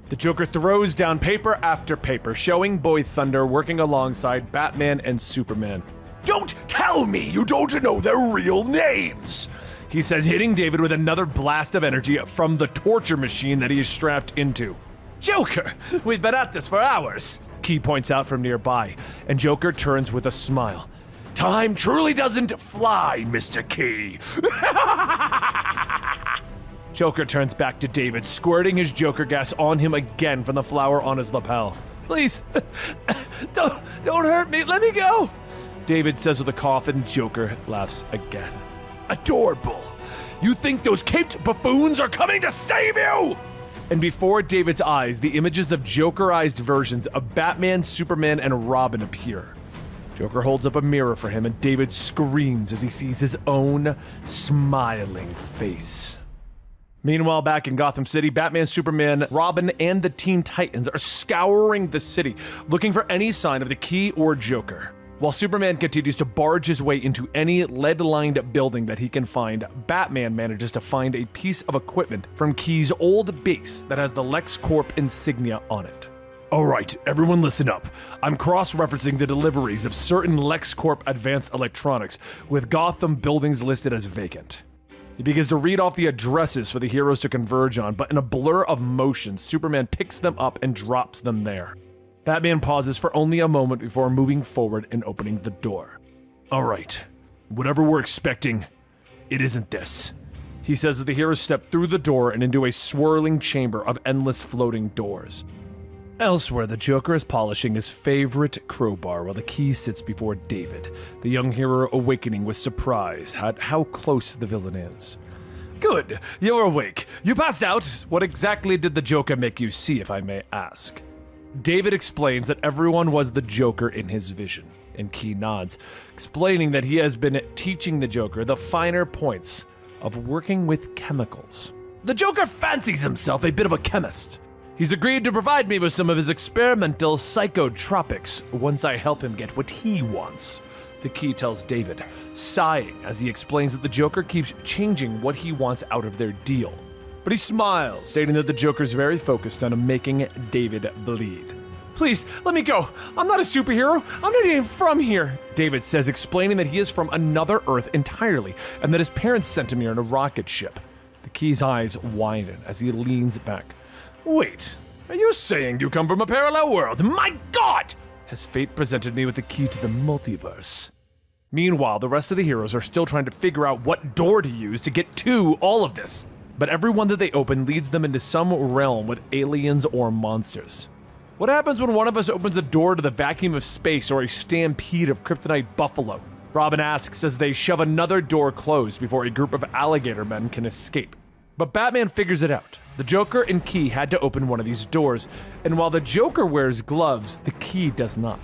The Joker throws down paper after paper, showing Boy Thunder working alongside Batman and Superman. Don't tell me you don't know their real names, he says, hitting David with another blast of energy from the torture machine that he is strapped into. Joker, we've been at this for hours, Key points out from nearby, and Joker turns with a smile. Time truly doesn't fly, Mr. Key. Joker turns back to David, squirting his Joker gas on him again from the flower on his lapel. Please, don't hurt me, let me go, David says with a cough, and Joker laughs again. Adorable. You think those caped buffoons are coming to save you? And before David's eyes, the images of Jokerized versions of Batman, Superman, and Robin appear. Joker holds up a mirror for him, and David screams as he sees his own smiling face. Meanwhile, back in Gotham City, Batman, Superman, Robin, and the Teen Titans are scouring the city, looking for any sign of the Key or Joker. While Superman continues to barge his way into any lead-lined building that he can find, Batman manages to find a piece of equipment from Key's old base that has the LexCorp insignia on it. Alright, everyone listen up. I'm cross-referencing the deliveries of certain LexCorp advanced electronics, with Gotham buildings listed as vacant. He begins to read off the addresses for the heroes to converge on, but in a blur of motion, Superman picks them up and drops them there. Batman pauses for only a moment before moving forward and opening the door. Alright, whatever we're expecting, it isn't this, he says as the heroes step through the door and into a swirling chamber of endless floating doors. Elsewhere, the Joker is polishing his favorite crowbar while the Key sits before David, the young hero awakening with surprise at how close the villain is. Good, you're awake. You passed out. What exactly did the Joker make you see, if I may ask? David explains that everyone was the Joker in his vision, and Key nods, explaining that he has been teaching the Joker the finer points of working with chemicals. The Joker fancies himself a bit of a chemist. He's agreed to provide me with some of his experimental psychotropics once I help him get what he wants, the Key tells David, sighing as he explains that the Joker keeps changing what he wants out of their deal. But he smiles, stating that the Joker's very focused on making David bleed. Please, let me go. I'm not a superhero. I'm not even from here, David says, explaining that he is from another Earth entirely, and that his parents sent him here in a rocket ship. The Key's eyes widen as he leans back. Wait, are you saying you come from a parallel world? My God! Has fate presented me with the key to the multiverse? Meanwhile, the rest of the heroes are still trying to figure out what door to use to get to all of this. But every one that they open leads them into some realm with aliens or monsters. What happens when one of us opens a door to the vacuum of space or a stampede of kryptonite buffalo? Robin asks as they shove another door closed before a group of alligator men can escape. But Batman figures it out. The Joker and Key had to open one of these doors, and while the Joker wears gloves, the Key does not.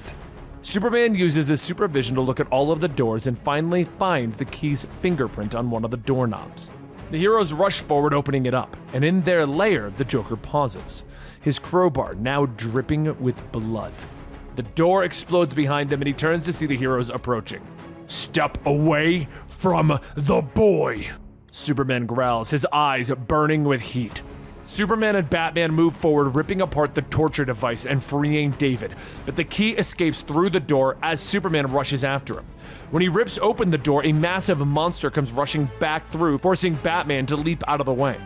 Superman uses his supervision to look at all of the doors and finally finds the Key's fingerprint on one of the doorknobs. The heroes rush forward, opening it up, and in their lair, the Joker pauses, his crowbar now dripping with blood. The door explodes behind him, and he turns to see the heroes approaching. Step away from the boy, Superman growls, his eyes burning with heat. Superman and Batman move forward, ripping apart the torture device and freeing David, but the Key escapes through the door as Superman rushes after him. When he rips open the door, a massive monster comes rushing back through, forcing Batman to leap out of the way.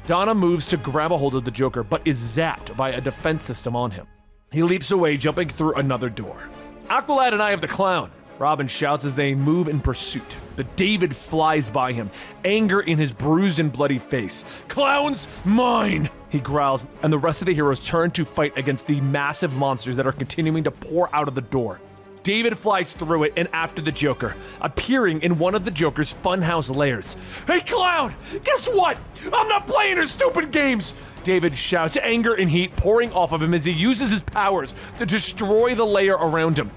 Donna moves to grab a hold of the Joker, but is zapped by a defense system on him. He leaps away, jumping through another door. Aqualad and I have the clown, Robin shouts as they move in pursuit, but David flies by him, anger in his bruised and bloody face. Clown's mine, he growls, and the rest of the heroes turn to fight against the massive monsters that are continuing to pour out of the door. David flies through it and after the Joker, appearing in one of the Joker's funhouse lairs. Hey clown, guess what? I'm not playing your stupid games, David shouts, anger and heat pouring off of him as he uses his powers to destroy the lair around him.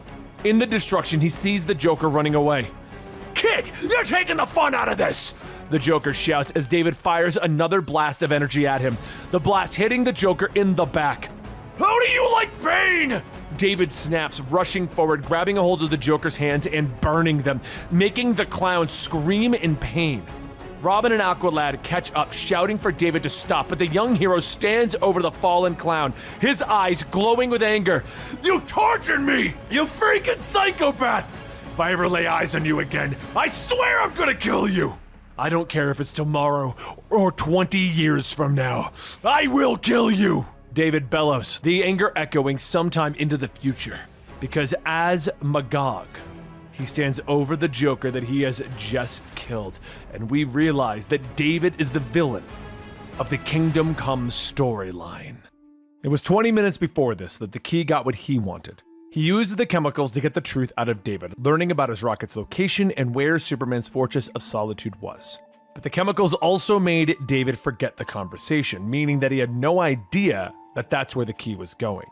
In the destruction, he sees the Joker running away. Kid, you're taking the fun out of this, the Joker shouts as David fires another blast of energy at him, the blast hitting the Joker in the back. How do you like pain? David snaps, rushing forward, grabbing a hold of the Joker's hands and burning them, making the clown scream in pain. Robin and Aqualad catch up, shouting for David to stop, but the young hero stands over the fallen clown, his eyes glowing with anger. You tortured me, you freaking psychopath! If I ever lay eyes on you again, I swear I'm gonna kill you! I don't care if it's tomorrow or 20 years from now. I will kill you! David bellows, the anger echoing sometime into the future, because as Magog, he stands over the Joker that he has just killed, and we realize that David is the villain of the Kingdom Come storyline. It was 20 minutes before this that the Key got what he wanted. He used the chemicals to get the truth out of David, learning about his rocket's location and where Superman's Fortress of Solitude was. But the chemicals also made David forget the conversation, meaning that he had no idea that that's where the key was going.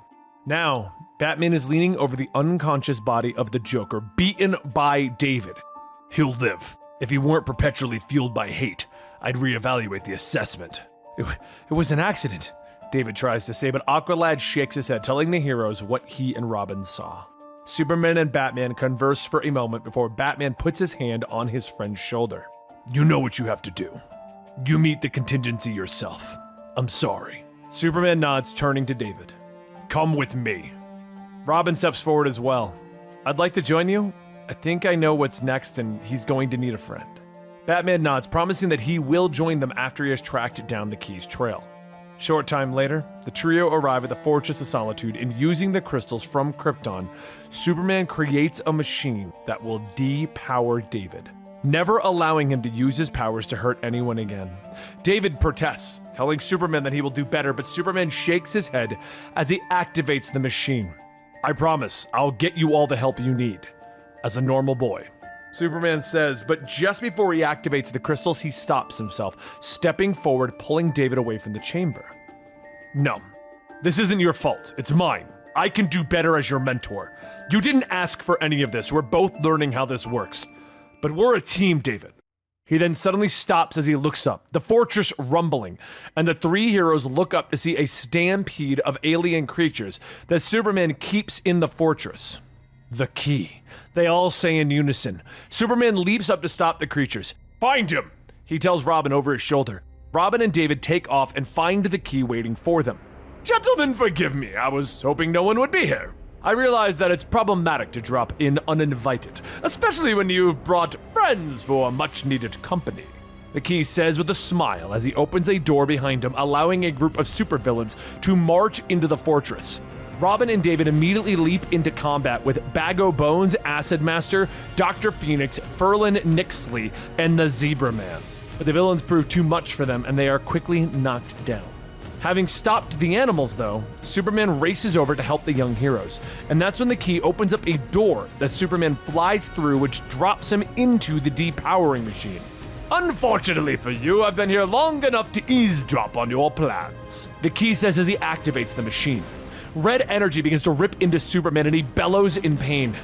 Now, Batman is leaning over the unconscious body of the Joker, beaten by David. He'll live. If he weren't perpetually fueled by hate, I'd reevaluate the assessment. It was an accident, David tries to say, but Aqualad shakes his head, telling the heroes what he and Robin saw. Superman and Batman converse for a moment before Batman puts his hand on his friend's shoulder. You know what you have to do. You meet the contingency yourself. I'm sorry. Superman nods, turning to David. Come with me. Robin steps forward as well. I'd like to join you. I think I know what's next, and he's going to need a friend. Batman nods, promising that he will join them after he has tracked down the Key's trail. Short time later, the trio arrive at the Fortress of Solitude, and using the crystals from Krypton, Superman creates a machine that will depower David, never allowing him to use his powers to hurt anyone again. David protests, telling Superman that he will do better, but Superman shakes his head as he activates the machine. I promise, I'll get you all the help you need, as a normal boy. Superman says, but just before he activates the crystals, he stops himself, stepping forward, pulling David away from the chamber. No, this isn't your fault. It's mine. I can do better as your mentor. You didn't ask for any of this. We're both learning how this works. But we're a team, David. He then suddenly stops as he looks up, the fortress rumbling, and the three heroes look up to see a stampede of alien creatures that Superman keeps in the fortress. The key, they all say in unison. Superman leaps up to stop the creatures. Find him, he tells Robin over his shoulder. Robin and David take off and find the key waiting for them. Gentlemen, forgive me. I was hoping no one would be here. I realize that it's problematic to drop in uninvited, especially when you've brought friends for much-needed company. The Key says with a smile as he opens a door behind him, allowing a group of supervillains to march into the fortress. Robin and David immediately leap into combat with Bago Bones, Acid Master, Dr. Phoenix, Ferlin Nixley, and the Zebra Man. But the villains prove too much for them, and they are quickly knocked down. Having stopped the animals, though, Superman races over to help the young heroes, and that's when the Key opens up a door that Superman flies through, which drops him into the depowering machine. Unfortunately for you, I've been here long enough to eavesdrop on your plans, the Key says as he activates the machine. Red energy begins to rip into Superman, and he bellows in pain.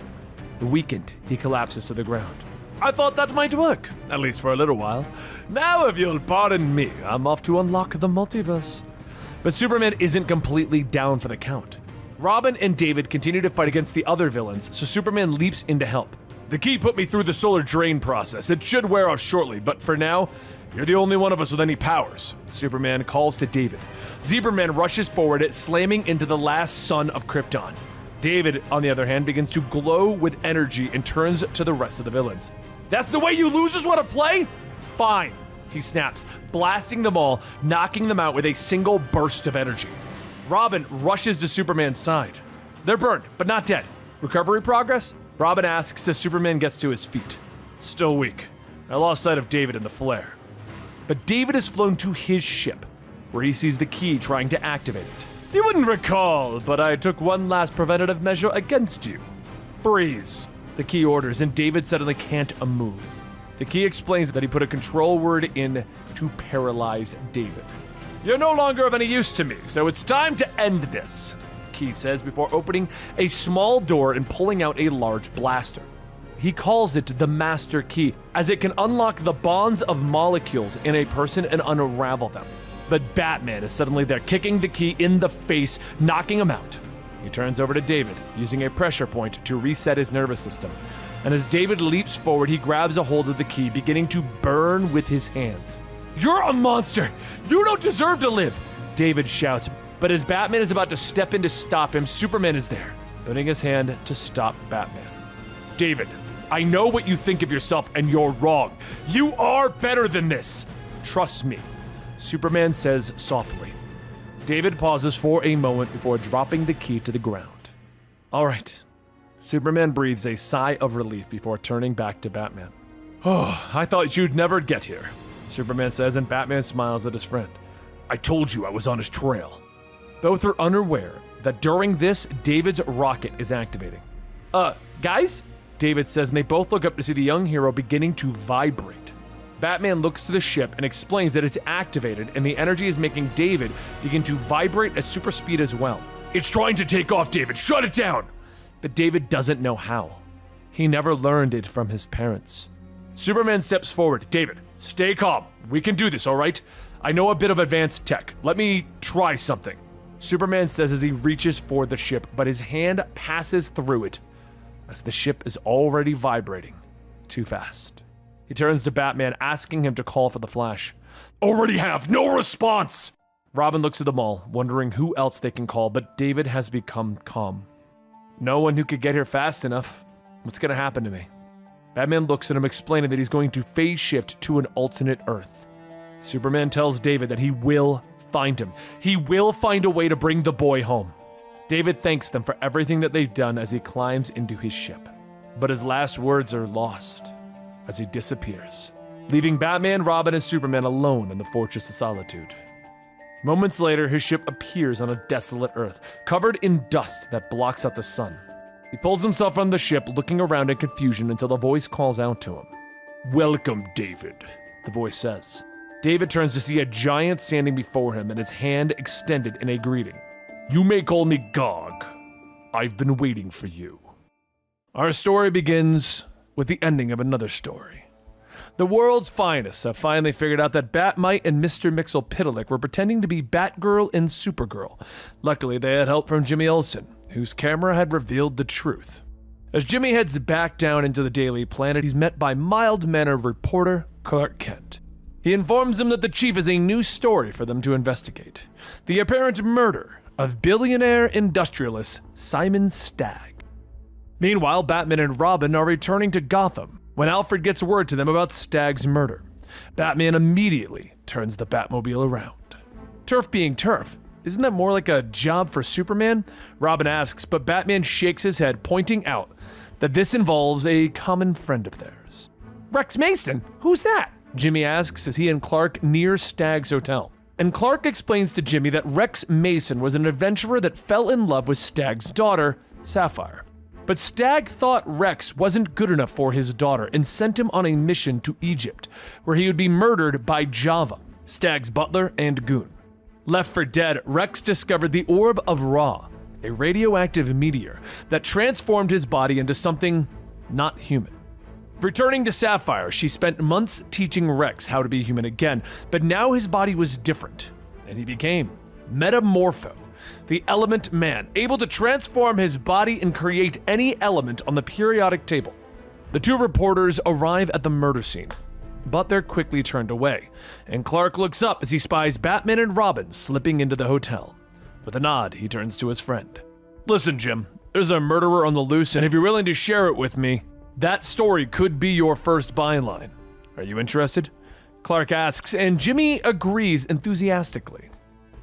Weakened, he collapses to the ground. I thought that might work, at least for a little while. Now, if you'll pardon me, I'm off to unlock the multiverse. But Superman isn't completely down for the count. Robin and David continue to fight against the other villains, so Superman leaps in to help. The Key put me through the solar drain process. It should wear off shortly, but for now, you're the only one of us with any powers, Superman calls to David. Zebra-Man rushes forward, slamming into the last sun of Krypton. David, on the other hand, begins to glow with energy and turns to the rest of the villains. That's the way you losers want to play? Fine, he snaps, blasting them all, knocking them out with a single burst of energy. Robin rushes to Superman's side. They're burned, but not dead. Recovery progress? Robin asks as Superman gets to his feet. Still weak. I lost sight of David in the flare. But David is flown to his ship, where he sees the Key trying to activate it. You wouldn't recall, but I took one last preventative measure against you. Freeze, the Key orders, and David suddenly can't move. The Key explains that he put a control word in to paralyze David. You're no longer of any use to me, so it's time to end this, Key says before opening a small door and pulling out a large blaster. He calls it the Master Key, as it can unlock the bonds of molecules in a person and unravel them. But Batman is suddenly there, kicking the Key in the face, knocking him out. He turns over to David, using a pressure point to reset his nervous system. And as David leaps forward, he grabs a hold of the Key, beginning to burn with his hands. You're a monster! You don't deserve to live! David shouts, but as Batman is about to step in to stop him, Superman is there, putting his hand to stop Batman. David, I know what you think of yourself, and you're wrong. You are better than this. Trust me, Superman says softly. David pauses for a moment before dropping the Key to the ground. All right. Superman breathes a sigh of relief before turning back to Batman. Oh, I thought you'd never get here, Superman says, and Batman smiles at his friend. I told you I was on his trail. Both are unaware that during this, David's rocket is activating. Guys? David says, and they both look up to see the young hero beginning to vibrate. Batman looks to the ship and explains that it's activated and the energy is making David begin to vibrate at super speed as well. It's trying to take off, David. Shut it down! But David doesn't know how. He never learned it from his parents. Superman steps forward. David, stay calm. We can do this, all right? I know a bit of advanced tech. Let me try something. Superman says as he reaches for the ship, but his hand passes through it as the ship is already vibrating too fast. He turns to Batman, asking him to call for the Flash. Already have, no response! Robin looks at them all, wondering who else they can call, but David has become calm. No one who could get here fast enough. What's gonna happen to me? Batman looks at him, explaining that he's going to phase shift to an alternate Earth. Superman tells David that he will find him. He will find a way to bring the boy home. David thanks them for everything that they've done as he climbs into his ship. But his last words are lost as he disappears, leaving Batman, Robin, and Superman alone in the Fortress of Solitude. Moments later, his ship appears on a desolate Earth, covered in dust that blocks out the sun. He pulls himself from the ship, looking around in confusion until the voice calls out to him. Welcome, David, the voice says. David turns to see a giant standing before him and his hand extended in a greeting. You may call me Gog. I've been waiting for you. Our story begins with the ending of another story. The world's finest have finally figured out that Batmite and Mr. Mxyzptlk were pretending to be Batgirl and Supergirl. Luckily, they had help from Jimmy Olsen, whose camera had revealed the truth. As Jimmy heads back down into the Daily Planet, he's met by mild-mannered reporter Clark Kent. He informs him that the chief has a new story for them to investigate: the apparent murder of billionaire industrialist Simon Stagg. Meanwhile, Batman and Robin are returning to Gotham when Alfred gets word to them about Stagg's murder. Batman immediately turns the Batmobile around. Turf being turf, isn't that more like a job for Superman? Robin asks, but Batman shakes his head, pointing out that this involves a common friend of theirs. Rex Mason? Who's that? Jimmy asks as he and Clark near Stagg's hotel. And Clark explains to Jimmy that Rex Mason was an adventurer that fell in love with Stagg's daughter, Sapphire. But Stagg thought Rex wasn't good enough for his daughter and sent him on a mission to Egypt, where he would be murdered by Java, Stagg's butler and goon. Left for dead, Rex discovered the Orb of Ra, a radioactive meteor that transformed his body into something not human. Returning to Sapphire, she spent months teaching Rex how to be human again, but now his body was different, and he became Metamorpho, the element man, able to transform his body and create any element on the periodic table. The two reporters arrive at the murder scene, but they're quickly turned away, and Clark looks up as he spies Batman and Robin slipping into the hotel. With a nod, he turns to his friend. Listen, Jim, there's a murderer on the loose, and if you're willing to share it with me, that story could be your first byline. Are you interested? Clark asks, and Jimmy agrees enthusiastically.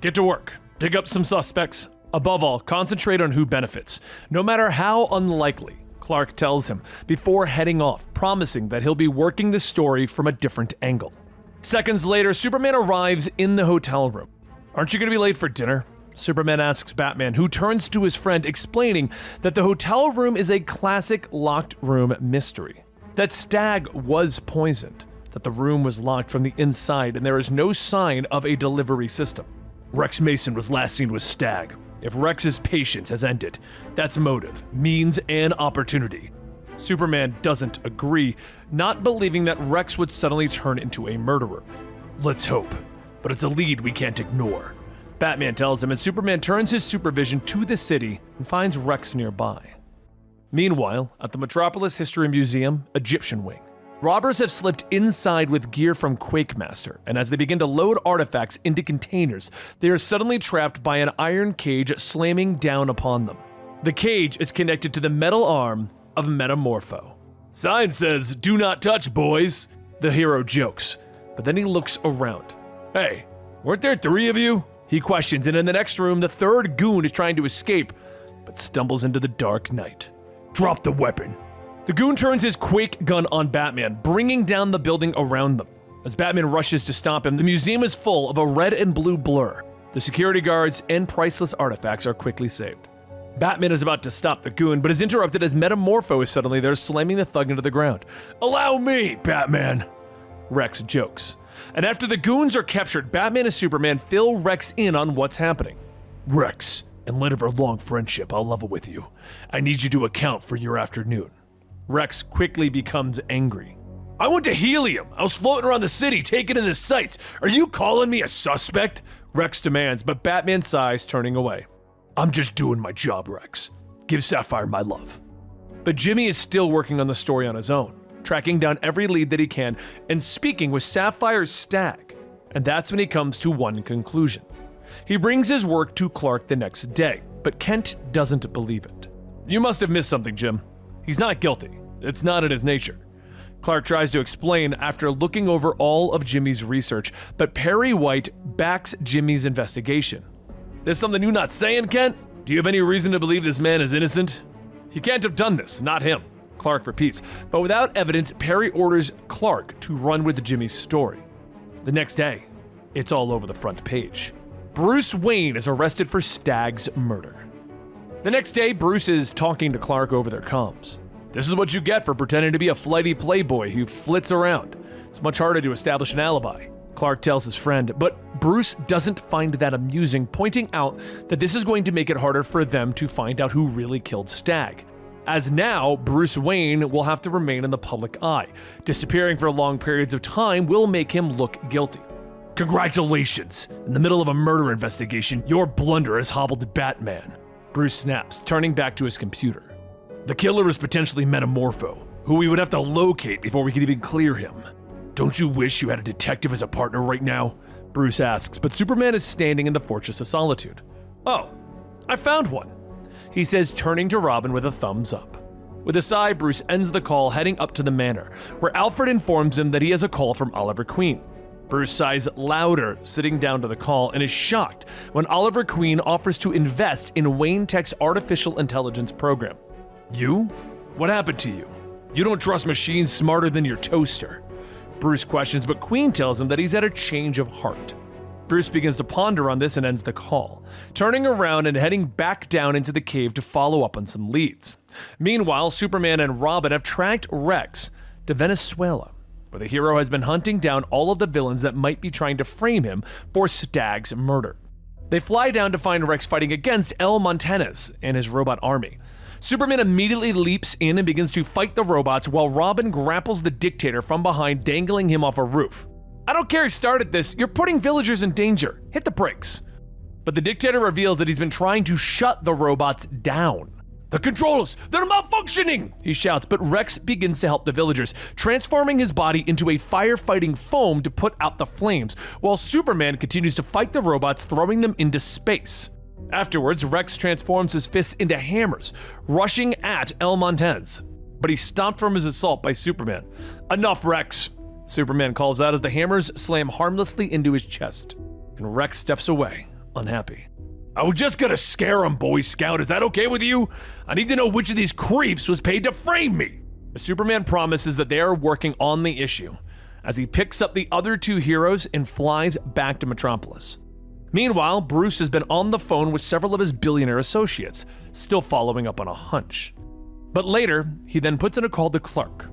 Get to work. Dig up some suspects. Above all, concentrate on who benefits, no matter how unlikely, Clark tells him before heading off, promising that he'll be working the story from a different angle. Seconds later, Superman arrives in the hotel room. Aren't you going to be late for dinner? Superman asks Batman, who turns to his friend, explaining that the hotel room is a classic locked room mystery. That Stagg was poisoned, that the room was locked from the inside, and there is no sign of a delivery system. Rex Mason was last seen with Stagg. If Rex's patience has ended, that's motive, means, and opportunity. Superman doesn't agree, not believing that Rex would suddenly turn into a murderer. Let's hope, but it's a lead we can't ignore. Batman tells him, and Superman turns his supervision to the city and finds Rex nearby. Meanwhile, at the Metropolis History Museum, Egyptian Wing, robbers have slipped inside with gear from Quakemaster, and as they begin to load artifacts into containers, they are suddenly trapped by an iron cage slamming down upon them. The cage is connected to the metal arm of Metamorpho. Sign says, "Do not touch, boys," the hero jokes, but then he looks around. Hey, weren't there three of you? He questions, and in the next room, the third goon is trying to escape, but stumbles into the dark night. Drop the weapon. The goon turns his Quake gun on Batman, bringing down the building around them. As Batman rushes to stop him, the museum is full of a red and blue blur. The security guards and priceless artifacts are quickly saved. Batman is about to stop the goon, but is interrupted as Metamorpho is suddenly there, slamming the thug into the ground. Allow me, Batman! Rex jokes. And after the goons are captured, Batman and Superman fill Rex in on what's happening. Rex, in light of our long friendship, I'll level with you. I need you to account for your afternoon. Rex quickly becomes angry. I went to helium. I was floating around the city, taking in the sights. Are you calling me a suspect? Rex demands, but Batman sighs, turning away. I'm just doing my job, Rex. Give Sapphire my love. But Jimmy is still working on the story on his own, tracking down every lead that he can and speaking with Sapphire's Stagg. And that's when he comes to one conclusion. He brings his work to Clark the next day, but Kent doesn't believe it. You must have missed something, Jim. He's not guilty. It's not in his nature. Clark tries to explain after looking over all of Jimmy's research, but Perry White backs Jimmy's investigation. There's something you're not saying, Kent? Do you have any reason to believe this man is innocent? He can't have done this, not him, Clark repeats. But without evidence, Perry orders Clark to run with Jimmy's story. The next day, it's all over the front page. Bruce Wayne is arrested for Stagg's murder. The next day, Bruce is talking to Clark over their comms. This is what you get for pretending to be a flighty playboy who flits around. It's much harder to establish an alibi, Clark tells his friend, but Bruce doesn't find that amusing, pointing out that this is going to make it harder for them to find out who really killed Stagg. As now, Bruce Wayne will have to remain in the public eye. Disappearing for long periods of time will make him look guilty. Congratulations! In the middle of a murder investigation, your blunder has hobbled Batman. Bruce snaps, turning back to his computer. The killer is potentially Metamorpho, who we would have to locate before we could even clear him. Don't you wish you had a detective as a partner right now? Bruce asks, but Superman is standing in the Fortress of Solitude. Oh, I found one, he says, turning to Robin with a thumbs up. With a sigh, Bruce ends the call, heading up to the manor, where Alfred informs him that he has a call from Oliver Queen. Bruce sighs louder, sitting down to the call, and is shocked when Oliver Queen offers to invest in Wayne Tech's artificial intelligence program. You? What happened to you? You don't trust machines smarter than your toaster. Bruce questions, but Queen tells him that he's had a change of heart. Bruce begins to ponder on this and ends the call, turning around and heading back down into the cave to follow up on some leads. Meanwhile, Superman and Robin have tracked Rex to Venezuela, where the hero has been hunting down all of the villains that might be trying to frame him for Stagg's murder. They fly down to find Rex fighting against El Montañez and his robot army. Superman immediately leaps in and begins to fight the robots while Robin grapples the dictator from behind, dangling him off a roof. I don't care who started this, you're putting villagers in danger. Hit the brakes. But the dictator reveals that he's been trying to shut the robots down. The controls, they're malfunctioning, he shouts, but Rex begins to help the villagers, transforming his body into a firefighting foam to put out the flames, while Superman continues to fight the robots, throwing them into space. Afterwards, Rex transforms his fists into hammers, rushing at El Montañez, but he's stopped from his assault by Superman. Enough, Rex, Superman calls out as the hammers slam harmlessly into his chest, and Rex steps away, unhappy. I was just gonna scare him, Boy Scout. Is that okay with you? I need to know which of these creeps was paid to frame me. Superman promises that they are working on the issue, as he picks up the other two heroes and flies back to Metropolis. Meanwhile, Bruce has been on the phone with several of his billionaire associates, still following up on a hunch. But later, he then puts in a call to Clark,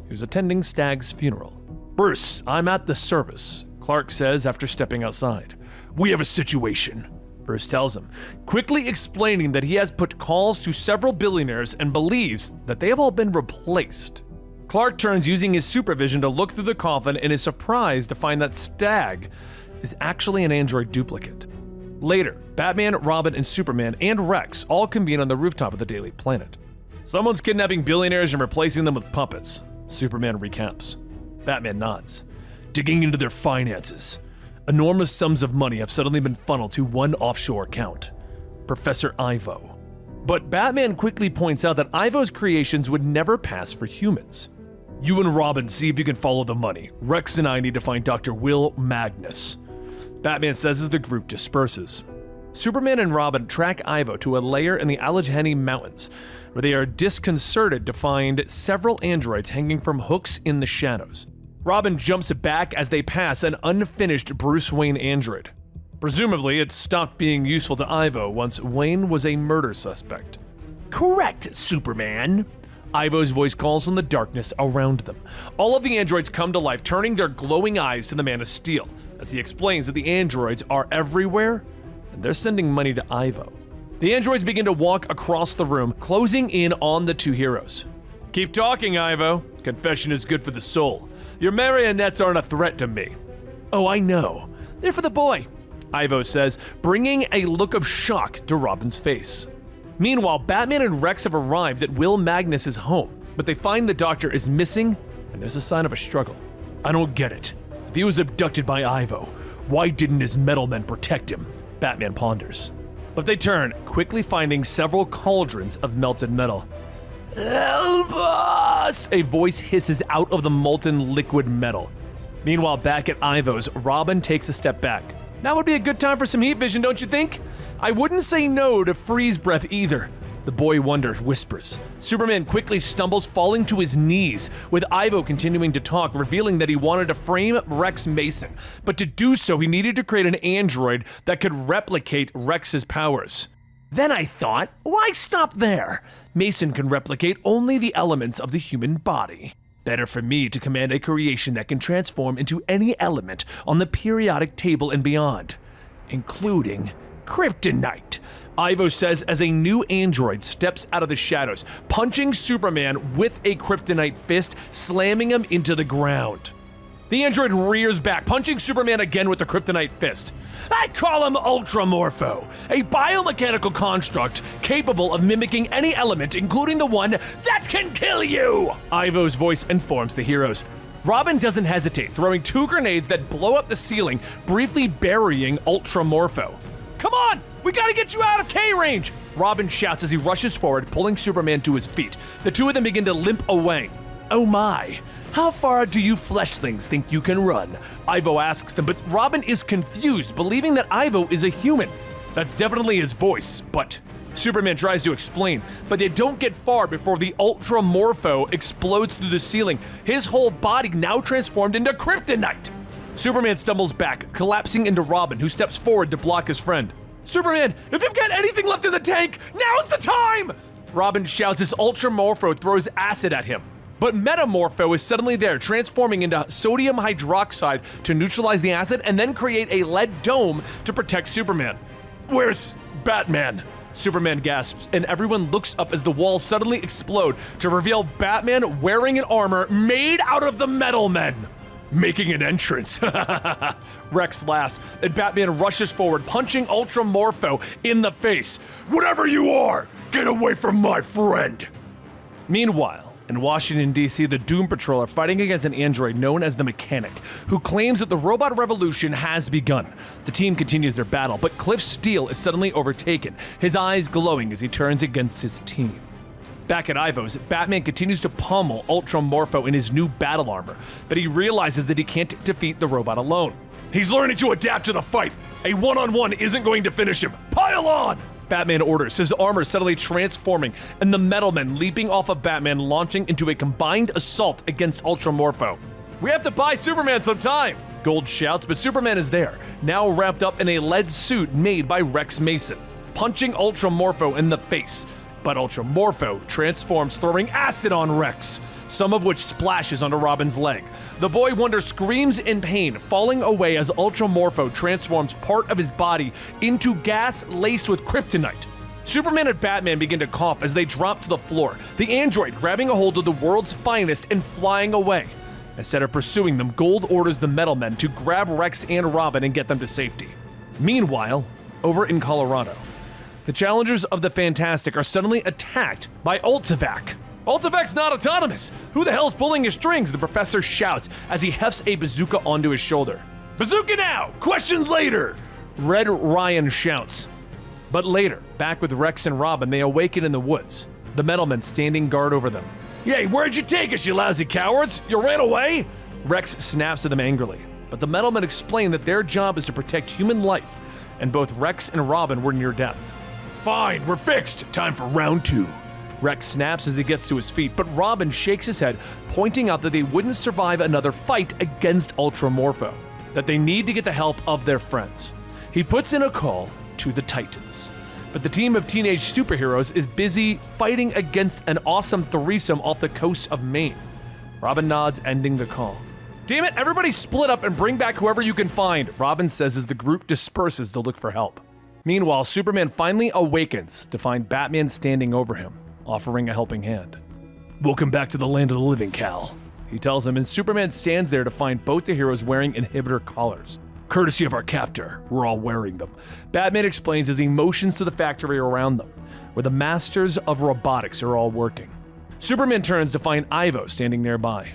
who's attending Stagg's funeral. Bruce, I'm at the service, Clark says after stepping outside. We have a situation, Bruce tells him, quickly explaining that he has put calls to several billionaires and believes that they have all been replaced. Clark turns using his supervision to look through the coffin and is surprised to find that Stagg is actually an android duplicate. Later, Batman, Robin, and Superman and Rex all convene on the rooftop of the Daily Planet. Someone's kidnapping billionaires and replacing them with puppets, Superman recaps. Batman nods. Digging into their finances. Enormous sums of money have suddenly been funneled to one offshore account, Professor Ivo. But Batman quickly points out that Ivo's creations would never pass for humans. You and Robin see if you can follow the money. Rex and I need to find Dr. Will Magnus, Batman says as the group disperses. Superman and Robin track Ivo to a lair in the Allegheny Mountains, where they are disconcerted to find several androids hanging from hooks in the shadows. Robin jumps back as they pass an unfinished Bruce Wayne android. Presumably, it stopped being useful to Ivo once Wayne was a murder suspect. Correct, Superman. Ivo's voice calls from the darkness around them. All of the androids come to life, turning their glowing eyes to the Man of Steel, as he explains that the androids are everywhere, and they're sending money to Ivo. The androids begin to walk across the room, closing in on the two heroes. Keep talking, Ivo. Confession is good for the soul. Your marionettes aren't a threat to me. Oh, I know. They're for the boy, Ivo says, bringing a look of shock to Robin's face. Meanwhile, Batman and Rex have arrived at Will Magnus's home, but they find the doctor is missing, and there's a sign of a struggle. I don't get it. If he was abducted by Ivo, why didn't his metal men protect him? Batman ponders. But they turn, quickly finding several cauldrons of melted metal. Help us! A voice hisses out of the molten liquid metal. Meanwhile, back at Ivo's, Robin takes a step back. Now would be a good time for some heat vision, don't you think? I wouldn't say no to freeze breath either. The boy wonder whispers. Superman quickly stumbles, falling to his knees, with Ivo continuing to talk, revealing that he wanted to frame Rex Mason, but to do so he needed to create an android that could replicate Rex's powers. Then I thought, why stop there? Mason can replicate only the elements of the human body. Better for me to command a creation that can transform into any element on the periodic table and beyond, including kryptonite, Ivo says as a new android steps out of the shadows, punching Superman with a kryptonite fist, slamming him into the ground. The android rears back, punching Superman again with the kryptonite fist. I call him Ultramorpho, a biomechanical construct capable of mimicking any element, including the one that can kill you, Ivo's voice informs the heroes. Robin doesn't hesitate, throwing 2 grenades that blow up the ceiling, briefly burying Ultramorpho. Come on, we gotta get you out of K range, Robin shouts as he rushes forward, pulling Superman to his feet. The two of them begin to limp away. Oh my. How far do you fleshlings think you can run? Ivo asks them, but Robin is confused, believing that Ivo is a human. That's definitely his voice, but Superman tries to explain, but they don't get far before the Ultramorpho explodes through the ceiling, his whole body now transformed into kryptonite. Superman stumbles back, collapsing into Robin, who steps forward to block his friend. Superman, if you've got anything left in the tank, now's the time! Robin shouts as Ultramorpho throws acid at him. But Metamorpho is suddenly there, transforming into sodium hydroxide to neutralize the acid and then create a lead dome to protect Superman. Where's Batman? Superman gasps, and everyone looks up as the walls suddenly explode to reveal Batman wearing an armor made out of the Metal Men. Making an entrance. Rex laughs, and Batman rushes forward, punching Ultramorpho in the face. Whatever you are, get away from my friend! Meanwhile, in Washington, D.C., the Doom Patrol are fighting against an android known as the Mechanic, who claims that the robot revolution has begun. The team continues their battle, but Cliff Steele is suddenly overtaken, his eyes glowing as he turns against his team. Back at Ivo's, Batman continues to pummel Ultramorpho in his new battle armor, but he realizes that he can't defeat the robot alone. He's learning to adapt to the fight. A one-on-one isn't going to finish him. Pile on! Batman orders, his armor suddenly transforming, and the Metal Men leaping off of Batman, launching into a combined assault against Ultramorpho. We have to buy Superman some time, Gold shouts, but Superman is there, now wrapped up in a lead suit made by Rex Mason, punching Ultramorpho in the face. But Ultramorpho transforms, throwing acid on Rex, some of which splashes onto Robin's leg. The Boy Wonder screams in pain, falling away as Ultramorpho transforms part of his body into gas laced with kryptonite. Superman and Batman begin to cough as they drop to the floor, the android grabbing a hold of the world's finest and flying away. Instead of pursuing them, Gold orders the Metal Men to grab Rex and Robin and get them to safety. Meanwhile, over in Colorado, the challengers of the Fantastic are suddenly attacked by Ultivac. Ultivac's not autonomous! Who the hell's pulling his strings? The professor shouts as he hefts a bazooka onto his shoulder. Bazooka now! Questions later! Red Ryan shouts. But later, back with Rex and Robin, they awaken in the woods, the Metal Men standing guard over them. Yay, where'd you take us, you lousy cowards? You ran away? Rex snaps at them angrily, but the Metal Men explain that their job is to protect human life, and both Rex and Robin were near death. Fine, we're fixed. Time for round 2. Rex snaps as he gets to his feet, but Robin shakes his head, pointing out that they wouldn't survive another fight against Ultramorpho, that they need to get the help of their friends. He puts in a call to the Titans. But the team of teenage superheroes is busy fighting against an awesome threesome off the coast of Maine. Robin nods, ending the call. Damn it, everybody split up and bring back whoever you can find, Robin says as the group disperses to look for help. Meanwhile, Superman finally awakens to find Batman standing over him, offering a helping hand. Welcome back to the land of the living, Cal, he tells him, and Superman stands there to find both the heroes wearing inhibitor collars. Courtesy of our captor, we're all wearing them. Batman explains as he motions to the factory around them, where the masters of robotics are all working. Superman turns to find Ivo standing nearby.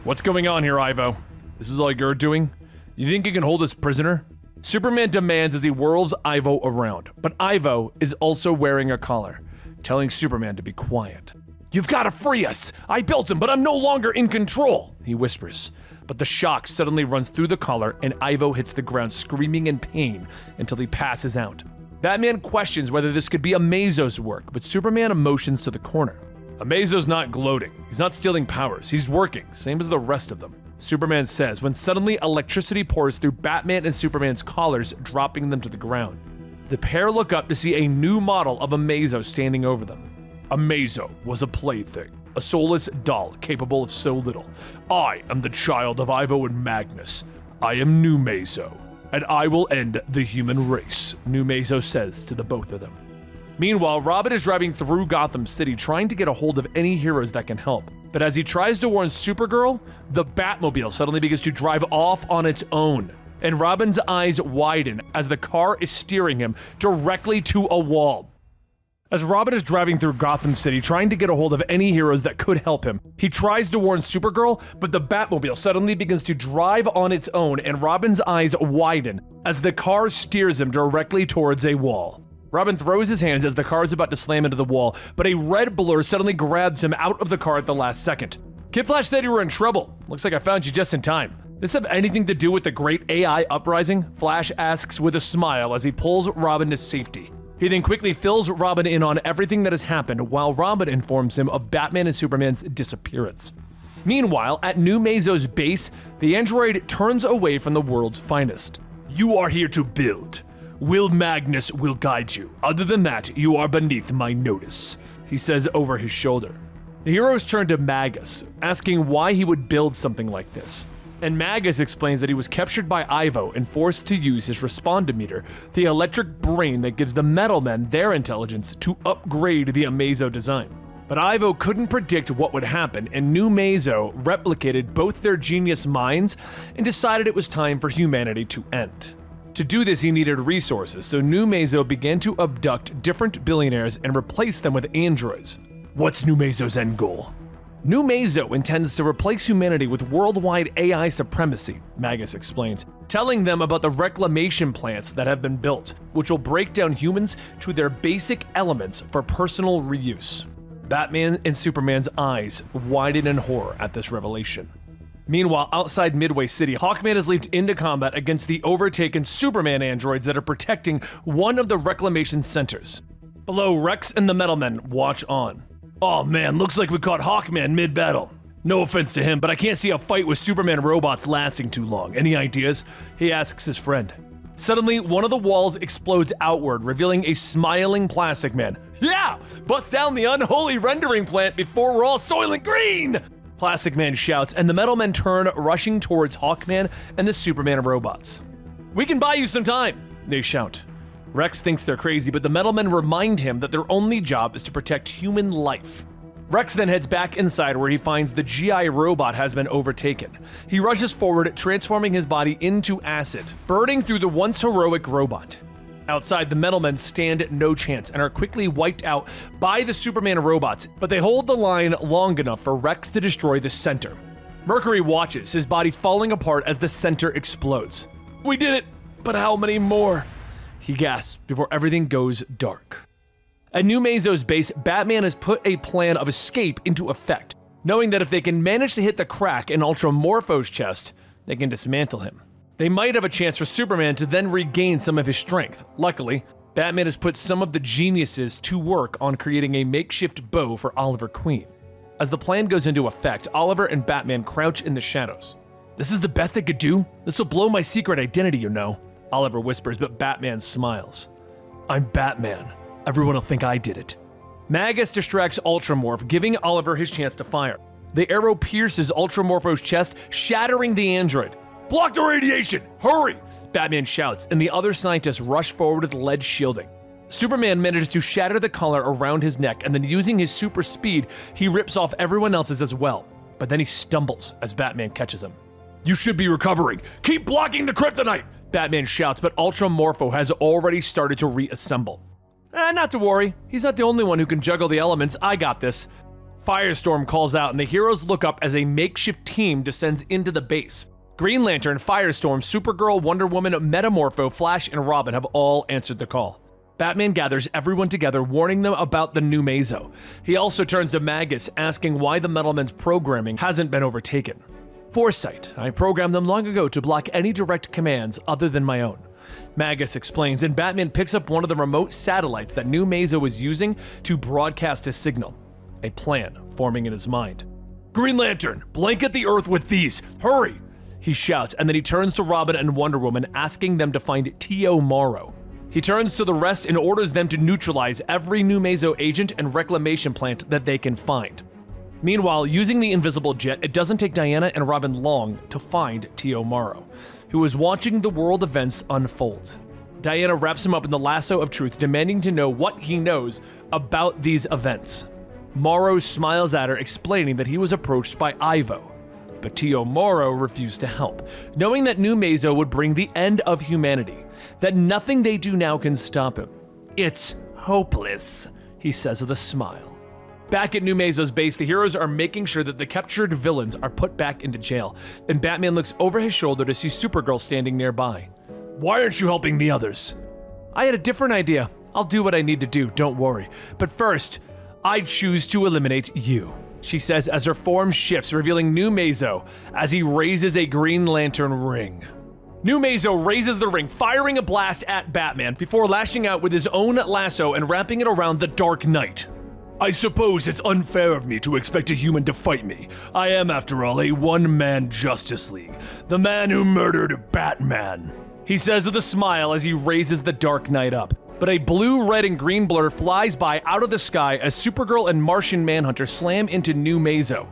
What's going on here, Ivo? This is all you're doing? You think you can hold us prisoner? Superman demands as he whirls Ivo around, but Ivo is also wearing a collar, telling Superman to be quiet. You've got to free us! I built him, but I'm no longer in control, he whispers. But the shock suddenly runs through the collar and Ivo hits the ground screaming in pain until he passes out. Batman questions whether this could be Amazo's work, but Superman motions to the corner. Amazo's not gloating. He's not stealing powers. He's working, same as the rest of them. Superman says when suddenly electricity pours through Batman and Superman's collars, dropping them to the ground. The pair look up to see a new model of Amazo standing over them. Amazo was a plaything, a soulless doll capable of so little. I am the child of Ivo and Magnus. I am New-MAO, and I will end the human race, New-MAO says to the both of them. Meanwhile, Robin is driving through Gotham City trying to get a hold of any heroes that can help. But as he tries to warn Supergirl, the Batmobile suddenly begins to drive off on its own. And Robin's eyes widen as the car is steering him directly to a wall. As Robin is driving through Gotham City trying to get a hold of any heroes that could help him, he tries to warn Supergirl, but the Batmobile suddenly begins to drive on its own and Robin's eyes widen as the car steers him directly towards a wall. Robin throws his hands as the car is about to slam into the wall, but a red blur suddenly grabs him out of the car at the last second. Kid Flash said you were in trouble. Looks like I found you just in time. This have anything to do with the great AI uprising? Flash asks with a smile as he pulls Robin to safety. He then quickly fills Robin in on everything that has happened while Robin informs him of Batman and Superman's disappearance. Meanwhile, at New-MAO's base, the android turns away from the world's finest. You are here to build. Will Magnus will guide you. Other than that, you are beneath my notice, he says over his shoulder. The heroes turn to Magus, asking why he would build something like this. And Magus explains that he was captured by Ivo and forced to use his respondometer, the electric brain that gives the Metal Men their intelligence, to upgrade the Amazo design. But Ivo couldn't predict what would happen, and New-MAO replicated both their genius minds and decided it was time for humanity to end. To do this, he needed resources, so New-MAO began to abduct different billionaires and replace them with androids. What's New-MAO's end goal? New-MAO intends to replace humanity with worldwide AI supremacy, Magus explains, telling them about the reclamation plants that have been built, which will break down humans to their basic elements for personal reuse. Batman and Superman's eyes widen in horror at this revelation. Meanwhile, outside Midway City, Hawkman has leaped into combat against the overtaken Superman androids that are protecting one of the reclamation centers. Below, Rex and the Metal Men watch on. Oh man, looks like we caught Hawkman mid-battle. No offense to him, but I can't see a fight with Superman robots lasting too long. Any ideas? He asks his friend. Suddenly, one of the walls explodes outward, revealing a smiling Plastic Man. Yeah! Bust down the unholy rendering plant before we're all soiling green! Plastic Man shouts, and the Metal Men turn, rushing towards Hawkman and the Superman robots. We can buy you some time, they shout. Rex thinks they're crazy, but the Metal Men remind him that their only job is to protect human life. Rex then heads back inside where he finds the GI robot has been overtaken. He rushes forward, transforming his body into acid, burning through the once heroic robot. Outside, the Metal Men stand no chance and are quickly wiped out by the Superman robots, but they hold the line long enough for Rex to destroy the center. Mercury watches, his body falling apart as the center explodes. We did it, but how many more? He gasps before everything goes dark. At New-MAO's base, Batman has put a plan of escape into effect, knowing that if they can manage to hit the crack in Ultramorpho's chest, they can dismantle him. They might have a chance for Superman to then regain some of his strength. Luckily, Batman has put some of the geniuses to work on creating a makeshift bow for Oliver Queen. As the plan goes into effect, Oliver and Batman crouch in the shadows. This is the best they could do? This will blow my secret identity, you know, Oliver whispers, but Batman smiles. I'm Batman. Everyone will think I did it. Magus distracts Ultramorph, giving Oliver his chance to fire. The arrow pierces Ultramorpho's chest, shattering the android. Block the radiation! Hurry! Batman shouts, and the other scientists rush forward with lead shielding. Superman manages to shatter the collar around his neck, and then using his super speed, he rips off everyone else's as well. But then he stumbles as Batman catches him. You should be recovering. Keep blocking the kryptonite! Batman shouts, but Ultramorpho has already started to reassemble. Not to worry. He's not the only one who can juggle the elements. I got this. Firestorm calls out, and the heroes look up as a makeshift team descends into the base. Green Lantern, Firestorm, Supergirl, Wonder Woman, Metamorpho, Flash, and Robin have all answered the call. Batman gathers everyone together, warning them about the New-MAO. He also turns to Magus, asking why the Metalmen's programming hasn't been overtaken. Foresight. I programmed them long ago to block any direct commands other than my own. Magus explains, and Batman picks up one of the remote satellites that New-MAO was using to broadcast his signal. A plan forming in his mind. Green Lantern, blanket the Earth with these. Hurry! He shouts, and then he turns to Robin and Wonder Woman, asking them to find T.O. Morrow. He turns to the rest and orders them to neutralize every New-MAO agent and reclamation plant that they can find. Meanwhile, using the invisible jet, it doesn't take Diana and Robin long to find T.O. Morrow, who is watching the world events unfold. Diana wraps him up in the lasso of truth, demanding to know what he knows about these events. Morrow smiles at her, explaining that he was approached by Ivo, but T.O. Morrow refused to help, knowing that New-MAO would bring the end of humanity, that nothing they do now can stop him. It's hopeless, he says with a smile. Back at New-MAO's base, the heroes are making sure that the captured villains are put back into jail, and Batman looks over his shoulder to see Supergirl standing nearby. Why aren't you helping the others? I had a different idea. I'll do what I need to do, don't worry. But first, I choose to eliminate you, she says as her form shifts, revealing New-MAO as he raises a Green Lantern ring. New-MAO raises the ring, firing a blast at Batman before lashing out with his own lasso and wrapping it around the Dark Knight. I suppose it's unfair of me to expect a human to fight me. I am, after all, a one-man Justice League, the man who murdered Batman, he says with a smile as he raises the Dark Knight up. But a blue, red, and green blur flies by out of the sky as Supergirl and Martian Manhunter slam into New-MAO.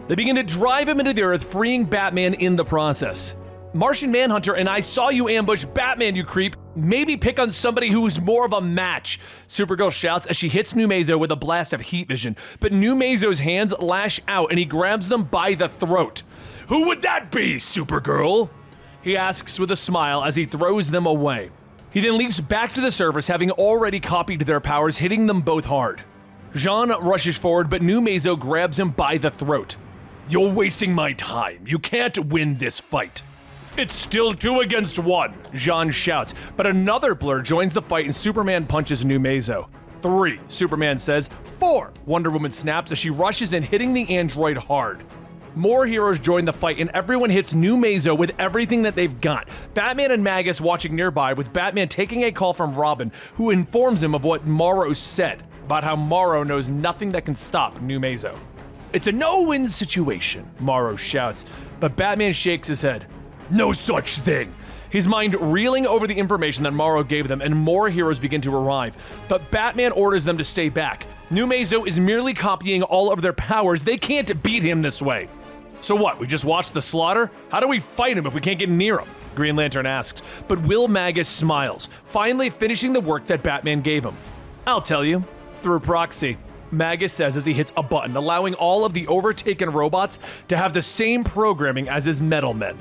They begin to drive him into the earth, freeing Batman in the process. Martian Manhunter and I saw you ambush Batman, you creep. Maybe pick on somebody who's more of a match, Supergirl shouts as she hits New-MAO with a blast of heat vision. But New-MAO's hands lash out and he grabs them by the throat. Who would that be, Supergirl? He asks with a smile as he throws them away. He then leaps back to the surface, having already copied their powers, hitting them both hard. Jean rushes forward, but New-MAO grabs him by the throat. You're wasting my time. You can't win this fight. It's still 2 against 1, Jean shouts, but another blur joins the fight and Superman punches New-MAO. 3, Superman says. 4, Wonder Woman snaps as she rushes in, hitting the android hard. More heroes join the fight and everyone hits New-MAO with everything that they've got. Batman and Magus watching nearby, with Batman taking a call from Robin, who informs him of what Morrow said, about how Morrow knows nothing that can stop New-MAO. It's a no-win situation, Morrow shouts, but Batman shakes his head. No such thing. His mind reeling over the information that Morrow gave them, and more heroes begin to arrive, but Batman orders them to stay back. New-MAO is merely copying all of their powers. They can't beat him this way. So what, we just watch the slaughter? How do we fight him if we can't get near him? Green Lantern asks, but Will Magus smiles, finally finishing the work that Batman gave him. I'll tell you, through proxy, Magus says as he hits a button, allowing all of the overtaken robots to have the same programming as his metal men.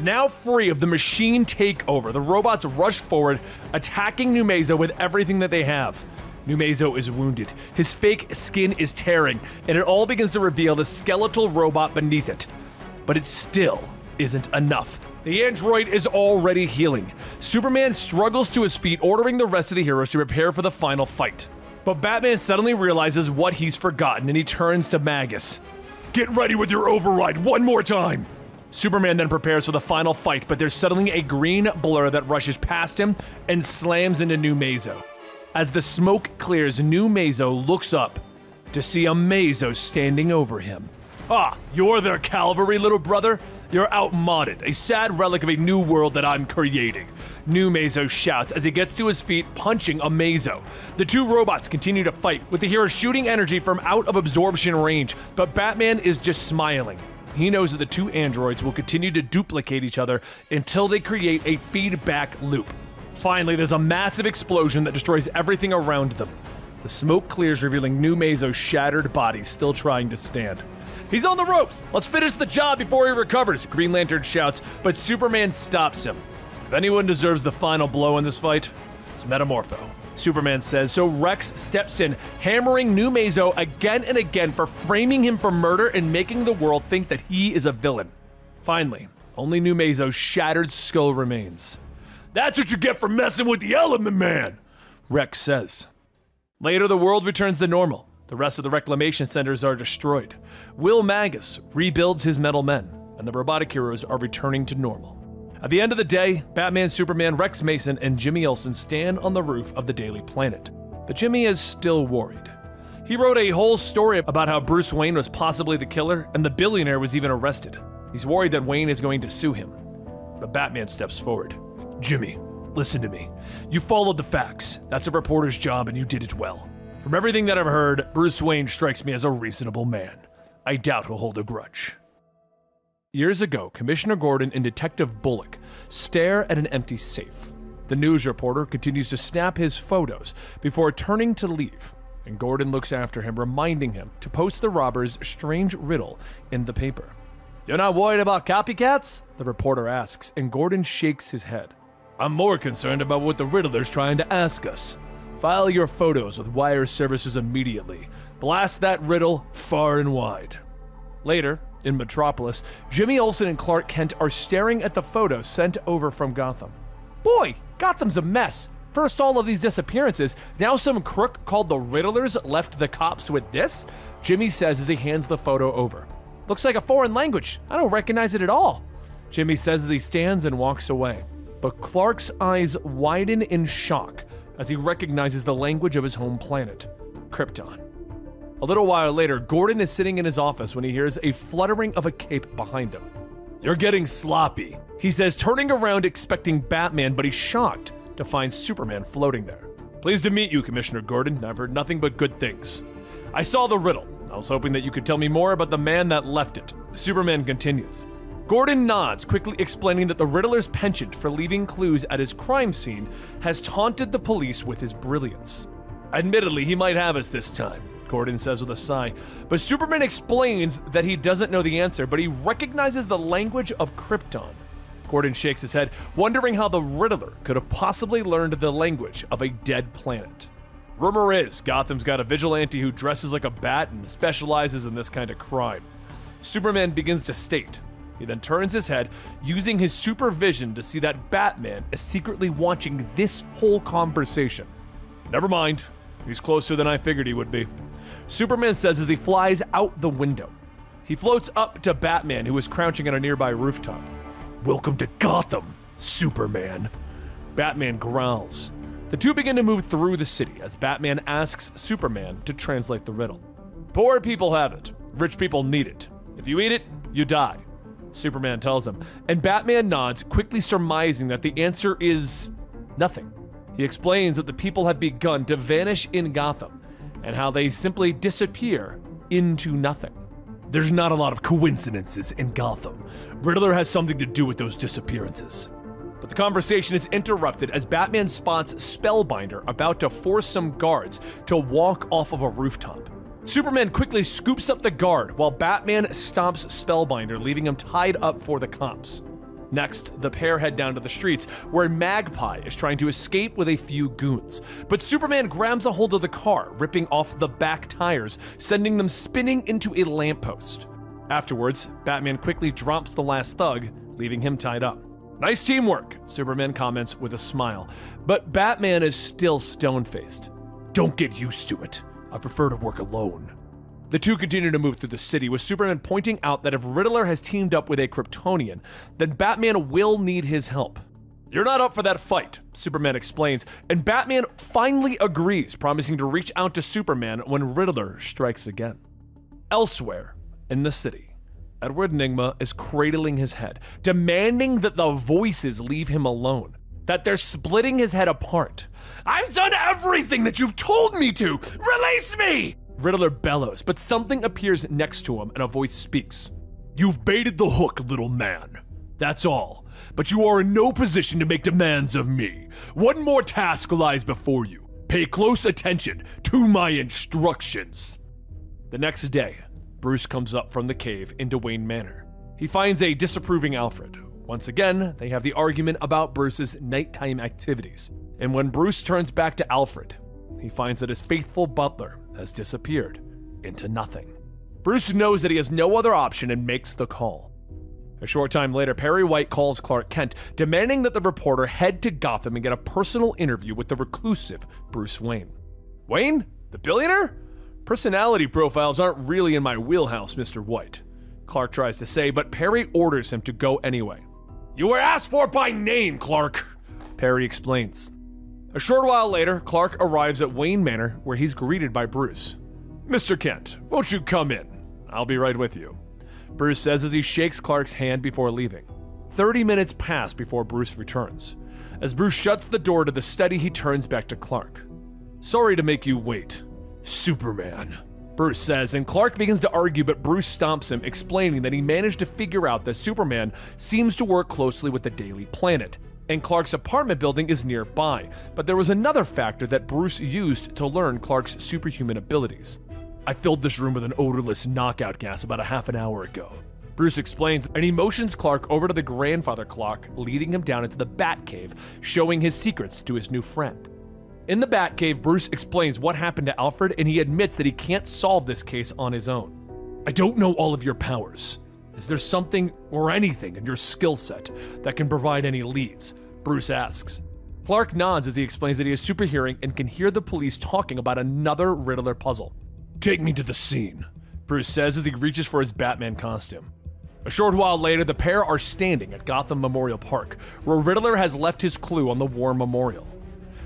Now free of the machine takeover, the robots rush forward, attacking New-MAO with everything that they have. New-MAO is wounded, his fake skin is tearing, and it all begins to reveal the skeletal robot beneath it. But it still isn't enough. The android is already healing. Superman struggles to his feet, ordering the rest of the heroes to prepare for the final fight. But Batman suddenly realizes what he's forgotten, and he turns to Magus. Get ready with your override one more time! Superman then prepares for the final fight, but there's suddenly a green blur that rushes past him and slams into New-MAO. As the smoke clears, New-MAO looks up to see a Mazo standing over him. Ah, you're their cavalry, little brother? You're outmoded, a sad relic of a new world that I'm creating. New-MAO shouts as he gets to his feet, punching a Mazo. The two robots continue to fight, with the hero shooting energy from out of absorption range, but Batman is just smiling. He knows that the two androids will continue to duplicate each other until they create a feedback loop. Finally, there's a massive explosion that destroys everything around them. The smoke clears, revealing New-MAO's shattered body still trying to stand. He's on the ropes! Let's finish the job before he recovers, Green Lantern shouts, but Superman stops him. If anyone deserves the final blow in this fight, it's Metamorpho, Superman says, so Rex steps in, hammering New-MAO again and again for framing him for murder and making the world think that he is a villain. Finally, only New-MAO's shattered skull remains. That's what you get for messing with the Element Man, Rex says. Later, the world returns to normal. The rest of the reclamation centers are destroyed. Will Magus rebuilds his metal men, and the robotic heroes are returning to normal. At the end of the day, Batman, Superman, Rex Mason, and Jimmy Olsen stand on the roof of the Daily Planet. But Jimmy is still worried. He wrote a whole story about how Bruce Wayne was possibly the killer, and the billionaire was even arrested. He's worried that Wayne is going to sue him. But Batman steps forward. Jimmy, listen to me. You followed the facts. That's a reporter's job, and you did it well. From everything that I've heard, Bruce Wayne strikes me as a reasonable man. I doubt he'll hold a grudge. Years ago, Commissioner Gordon and Detective Bullock stare at an empty safe. The news reporter continues to snap his photos before turning to leave, and Gordon looks after him, reminding him to post the robber's strange riddle in the paper. You're not worried about copycats? The reporter asks, and Gordon shakes his head. I'm more concerned about what the Riddler's trying to ask us. File your photos with wire services immediately. Blast that riddle far and wide. Later, in Metropolis, Jimmy Olsen and Clark Kent are staring at the photos sent over from Gotham. Boy, Gotham's a mess. First all of these disappearances, now some crook called the Riddlers left the cops with this? Jimmy says as he hands the photo over. Looks like a foreign language. I don't recognize it at all. Jimmy says as he stands and walks away. But Clark's eyes widen in shock as he recognizes the language of his home planet, Krypton. A little while later, Gordon is sitting in his office when he hears a fluttering of a cape behind him. You're getting sloppy, he says, turning around expecting Batman, but he's shocked to find Superman floating there. Pleased to meet you, Commissioner Gordon. I've heard nothing but good things. I saw the riddle. I was hoping that you could tell me more about the man that left it. Superman continues. Gordon nods, quickly explaining that the Riddler's penchant for leaving clues at his crime scene has taunted the police with his brilliance. Admittedly, he might have us this time, Gordon says with a sigh, but Superman explains that he doesn't know the answer, but he recognizes the language of Krypton. Gordon shakes his head, wondering how the Riddler could have possibly learned the language of a dead planet. Rumor is Gotham's got a vigilante who dresses like a bat and specializes in this kind of crime. Superman begins to state. He then turns his head, using his supervision to see that Batman is secretly watching this whole conversation. Never mind, he's closer than I figured he would be. Superman says as he flies out the window. He floats up to Batman, who is crouching on a nearby rooftop. Welcome to Gotham, Superman. Batman growls. The two begin to move through the city as Batman asks Superman to translate the riddle. Poor people have it. Rich people need it. If you eat it, you die. Superman tells him, and Batman nods, quickly surmising that the answer is nothing. He explains that the people have begun to vanish in Gotham, and how they simply disappear into nothing. There's not a lot of coincidences in Gotham. Riddler has something to do with those disappearances. But the conversation is interrupted as Batman spots Spellbinder about to force some guards to walk off of a rooftop. Superman quickly scoops up the guard while Batman stops Spellbinder, leaving him tied up for the cops. Next, the pair head down to the streets, where Magpie is trying to escape with a few goons. But Superman grabs a hold of the car, ripping off the back tires, sending them spinning into a lamppost. Afterwards, Batman quickly drops the last thug, leaving him tied up. Nice teamwork, Superman comments with a smile, but Batman is still stone-faced. Don't get used to it. I prefer to work alone. The two continue to move through the city, with Superman pointing out that if Riddler has teamed up with a Kryptonian, then Batman will need his help. You're not up for that fight, Superman explains, and Batman finally agrees, promising to reach out to Superman when Riddler strikes again. Elsewhere in the city, Edward Nygma is cradling his head, demanding that the voices leave him alone, that they're splitting his head apart. "I've done everything that you've told me to! Release me!" Riddler bellows, but something appears next to him and a voice speaks. "You've baited the hook, little man. That's all. But you are in no position to make demands of me. One more task lies before you. Pay close attention to my instructions." The next day, Bruce comes up from the cave into Wayne Manor. He finds a disapproving Alfred. Once again, they have the argument about Bruce's nighttime activities. And when Bruce turns back to Alfred, he finds that his faithful butler has disappeared into nothing. Bruce knows that he has no other option and makes the call. A short time later, Perry White calls Clark Kent, demanding that the reporter head to Gotham and get a personal interview with the reclusive Bruce Wayne. "Wayne? The billionaire? Personality profiles aren't really in my wheelhouse, Mr. White," Clark tries to say, but Perry orders him to go anyway. "You were asked for by name, Clark," Perry explains. A short while later, Clark arrives at Wayne Manor, where he's greeted by Bruce. "Mr. Kent, won't you come in? I'll be right with you," Bruce says as he shakes Clark's hand before leaving. 30 minutes pass before Bruce returns. As Bruce shuts the door to the study, he turns back to Clark. "Sorry to make you wait, Superman," Bruce says, and Clark begins to argue, but Bruce stomps him, explaining that he managed to figure out that Superman seems to work closely with the Daily Planet, and Clark's apartment building is nearby, but there was another factor that Bruce used to learn Clark's superhuman abilities. "I filled this room with an odorless knockout gas about a half an hour ago," Bruce explains, and he motions Clark over to the grandfather clock, leading him down into the Batcave, showing his secrets to his new friend. In the Batcave, Bruce explains what happened to Alfred, and he admits that he can't solve this case on his own. "I don't know all of your powers. Is there something or anything in your skill set that can provide any leads?" Bruce asks. Clark nods as he explains that he has super hearing and can hear the police talking about another Riddler puzzle. "Take me to the scene," Bruce says as he reaches for his Batman costume. A short while later, the pair are standing at Gotham Memorial Park, where Riddler has left his clue on the war memorial.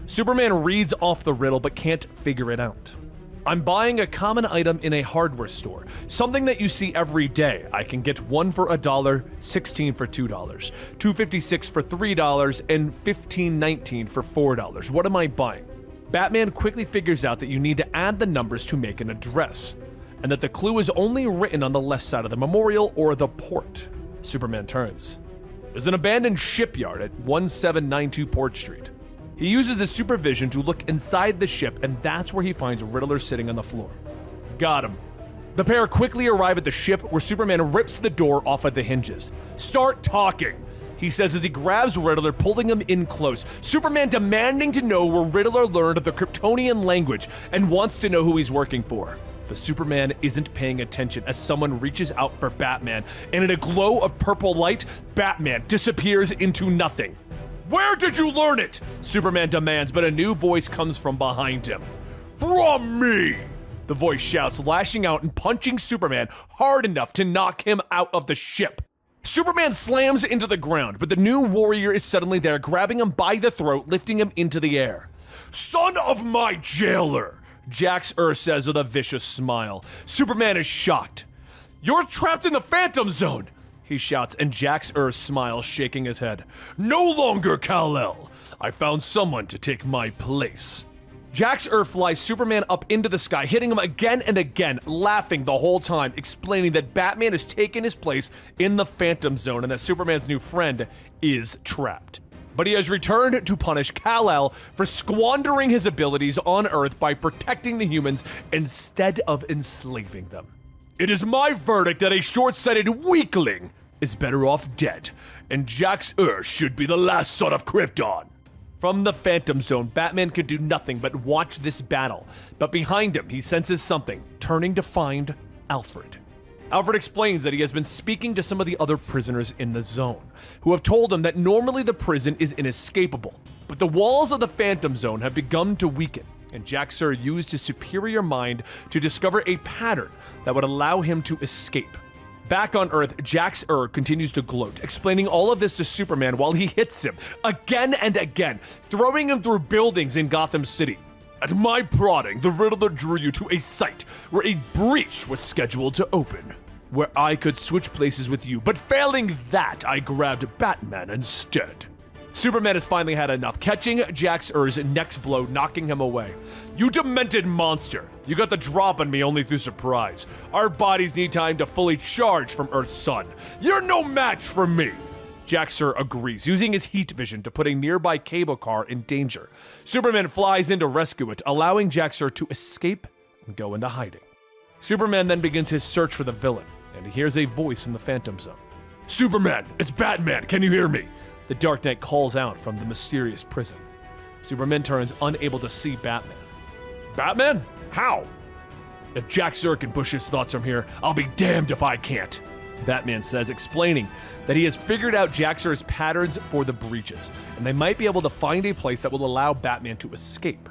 Superman reads off the riddle but can't figure it out. "I'm buying a common item in a hardware store, something that you see every day. I can get one for $1, 16 for $2, $2.56 for $3, and $15.19 for $4. What am I buying?" Batman quickly figures out that you need to add the numbers to make an address, and that the clue is only written on the left side of the memorial or the port. Superman turns. There's an abandoned shipyard at 1792 Port Street. He uses his supervision to look inside the ship, and that's where he finds Riddler sitting on the floor. "Got him." The pair quickly arrive at the ship, where Superman rips the door off at the hinges. "Start talking," he says as he grabs Riddler, pulling him in close. Superman demanding to know where Riddler learned the Kryptonian language and wants to know who he's working for. But Superman isn't paying attention as someone reaches out for Batman, and in a glow of purple light, Batman disappears into nothing. "Where did you learn it?" Superman demands, but a new voice comes from behind him. "From me!" the voice shouts, lashing out and punching Superman hard enough to knock him out of the ship. Superman slams into the ground, but the new warrior is suddenly there, grabbing him by the throat, lifting him into the air. "Son of my jailer!" Jax-Ur says with a vicious smile. Superman is shocked. "You're trapped in the Phantom Zone!" he shouts, and Jax-Ur smiles, shaking his head. "No longer, Kal-El. I found someone to take my place." Jax-Ur flies Superman up into the sky, hitting him again and again, laughing the whole time, explaining that Batman has taken his place in the Phantom Zone and that Superman's new friend is trapped. But he has returned to punish Kal-El for squandering his abilities on Earth by protecting the humans instead of enslaving them. "It is my verdict that a short-sighted weakling is better off dead, and Jax-Ur should be the last son of Krypton." From the Phantom Zone, Batman could do nothing but watch this battle, but behind him he senses something, turning to find Alfred. Alfred explains that he has been speaking to some of the other prisoners in the zone, who have told him that normally the prison is inescapable, but the walls of the Phantom Zone have begun to weaken, and Jax-Ur used his superior mind to discover a pattern that would allow him to escape. Back on Earth, Jax-Ur continues to gloat, explaining all of this to Superman while he hits him again and again, throwing him through buildings in Gotham City. "At my prodding, the Riddler drew you to a site where a breach was scheduled to open. where I could switch places with you, but failing that, I grabbed Batman instead. Superman has finally had enough, catching Jax-Ur's next blow, knocking him away. You demented monster! You got the drop on me only through surprise. Our bodies need time to fully charge from Earth's sun. You're no match for me! Jax-Ur agrees, using his heat vision to put a nearby cable car in danger. Superman flies in to rescue it, allowing Jax-Ur to escape and go into hiding. Superman then begins his search for the villain, and he hears a voice in the Phantom Zone. Superman, it's Batman, can you hear me? The Dark Knight calls out from the mysterious prison. Superman turns, unable to see Batman. Batman? How? If Jax-Ur can push his thoughts from here, I'll be damned if I can't. Batman says, explaining that he has figured out Jax-Ur's patterns for the breaches, and they might be able to find a place that will allow Batman to escape.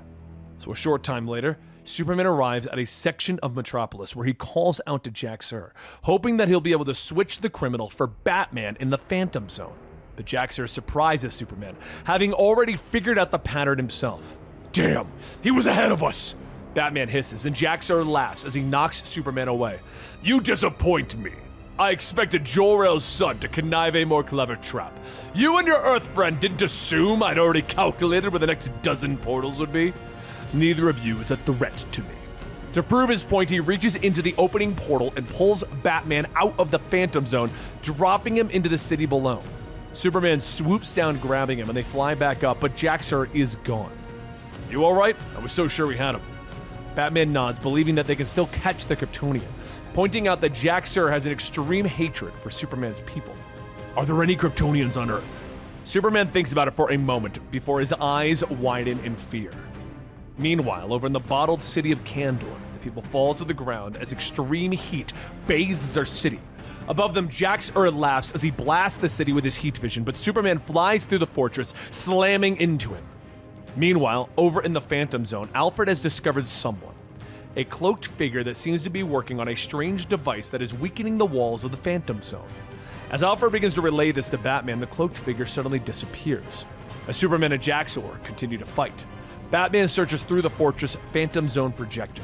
So a short time later, Superman arrives at a section of Metropolis where he calls out to Jax-Ur, hoping that he'll be able to switch the criminal for Batman in the Phantom Zone. But Jax-Ur surprises Superman, having already figured out the pattern himself. Damn, he was ahead of us! Batman hisses, and Jax-Ur laughs as he knocks Superman away. You disappoint me. I expected Jor-El's son to connive a more clever trap. You and your Earth friend didn't assume I'd already calculated where the next dozen portals would be? Neither of you is a threat to me. To prove his point, he reaches into the opening portal and pulls Batman out of the Phantom Zone, dropping him into the city below. Superman swoops down, grabbing him, and they fly back up, but Jax-Ur is gone. You alright? I was so sure we had him. Batman nods, believing that they can still catch the Kryptonian, pointing out that Jax-Ur has an extreme hatred for Superman's people. Are there any Kryptonians on Earth? Superman thinks about it for a moment before his eyes widen in fear. Meanwhile, over in the bottled city of Kandor, the people fall to the ground as extreme heat bathes their city. Above them, Jax-Ur laughs as he blasts the city with his heat vision, but Superman flies through the fortress, slamming into him. Meanwhile, over in the Phantom Zone, Alfred has discovered someone. A cloaked figure that seems to be working on a strange device that is weakening the walls of the Phantom Zone. As Alfred begins to relay this to Batman, the cloaked figure suddenly disappears. As Superman and Jax-Ur continue to fight, Batman searches through the fortress Phantom Zone projector.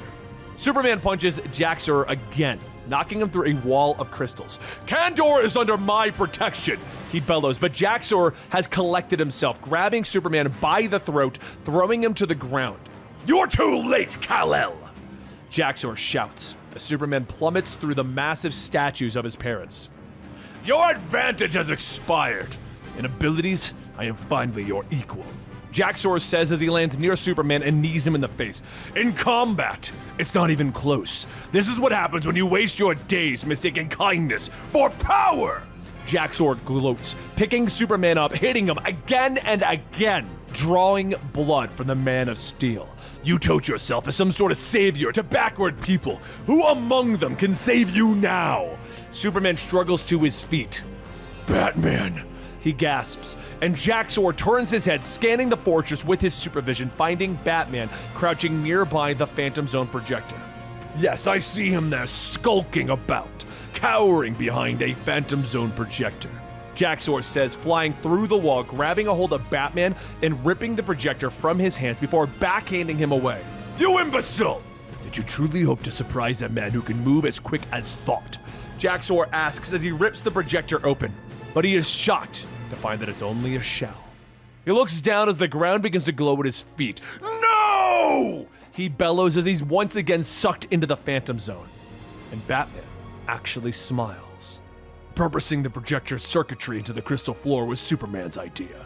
Superman punches Jax-Ur again, knocking him through a wall of crystals. Kandor is under my protection, he bellows, but Jax-Ur has collected himself, grabbing Superman by the throat, throwing him to the ground. You're too late, Kal-El! Jax-Ur shouts as Superman plummets through the massive statues of his parents. Your advantage has expired. In abilities, I am finally your equal. Jax-Ur says as he lands near Superman and knees him in the face. In combat, it's not even close. This is what happens when you waste your days mistaking kindness for power! Jax-Ur gloats, picking Superman up, hitting him again and again, drawing blood from the Man of Steel. You tote yourself as some sort of savior to backward people. Who among them can save you now? Superman struggles to his feet. Batman, he gasps, and Jax-Ur turns his head, scanning the fortress with his supervision, finding Batman crouching nearby the Phantom Zone projector. Yes, I see him there, skulking about, cowering behind a Phantom Zone projector. Jax-Ur says, flying through the wall, grabbing a hold of Batman and ripping the projector from his hands before backhanding him away. You imbecile! Did you truly hope to surprise a man who can move as quick as thought? Jax-Ur asks as he rips the projector open, but he is shocked to find that it's only a shell. He looks down as the ground begins to glow at his feet. No! He bellows as he's once again sucked into the Phantom Zone. And Batman actually smiles. Purposing the projector's circuitry into the crystal floor was Superman's idea.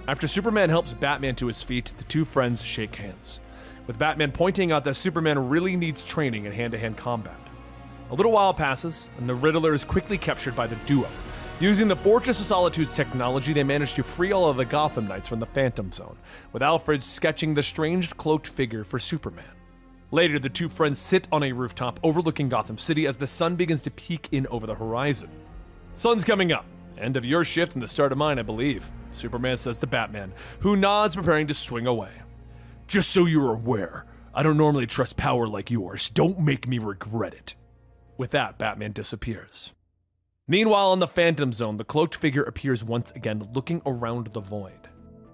After Superman helps Batman to his feet, the two friends shake hands, with Batman pointing out that Superman really needs training in hand-to-hand combat. A little while passes, and the Riddler is quickly captured by the duo. Using the Fortress of Solitude's technology, they manage to free all of the Gotham Knights from the Phantom Zone, with Alfred sketching the strange cloaked figure for Superman. Later, the two friends sit on a rooftop overlooking Gotham City as the sun begins to peek in over the horizon. Sun's coming up. End of your shift and the start of mine, I believe, Superman says to Batman, who nods, preparing to swing away. Just so you're aware, I don't normally trust power like yours. Don't make me regret it. With that, Batman disappears. Meanwhile, in the Phantom Zone, the cloaked figure appears once again, looking around the void.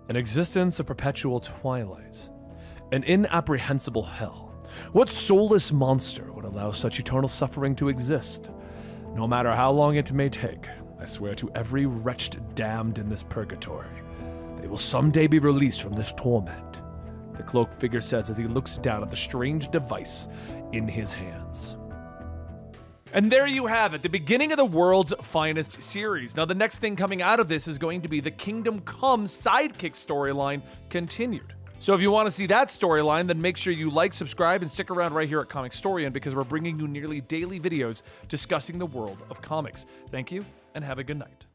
An existence of perpetual twilight. An inapprehensible hell. What soulless monster would allow such eternal suffering to exist? No matter how long it may take, I swear to every wretched damned in this purgatory, they will someday be released from this torment, the cloaked figure says as he looks down at the strange device in his hands. And there you have it, the beginning of the world's finest series. Now, the next thing coming out of this is going to be the Kingdom Come sidekick storyline continued. So if you want to see that storyline, then make sure you like, subscribe, and stick around right here at Comicstorian because we're bringing you nearly daily videos discussing the world of comics. Thank you, and have a good night.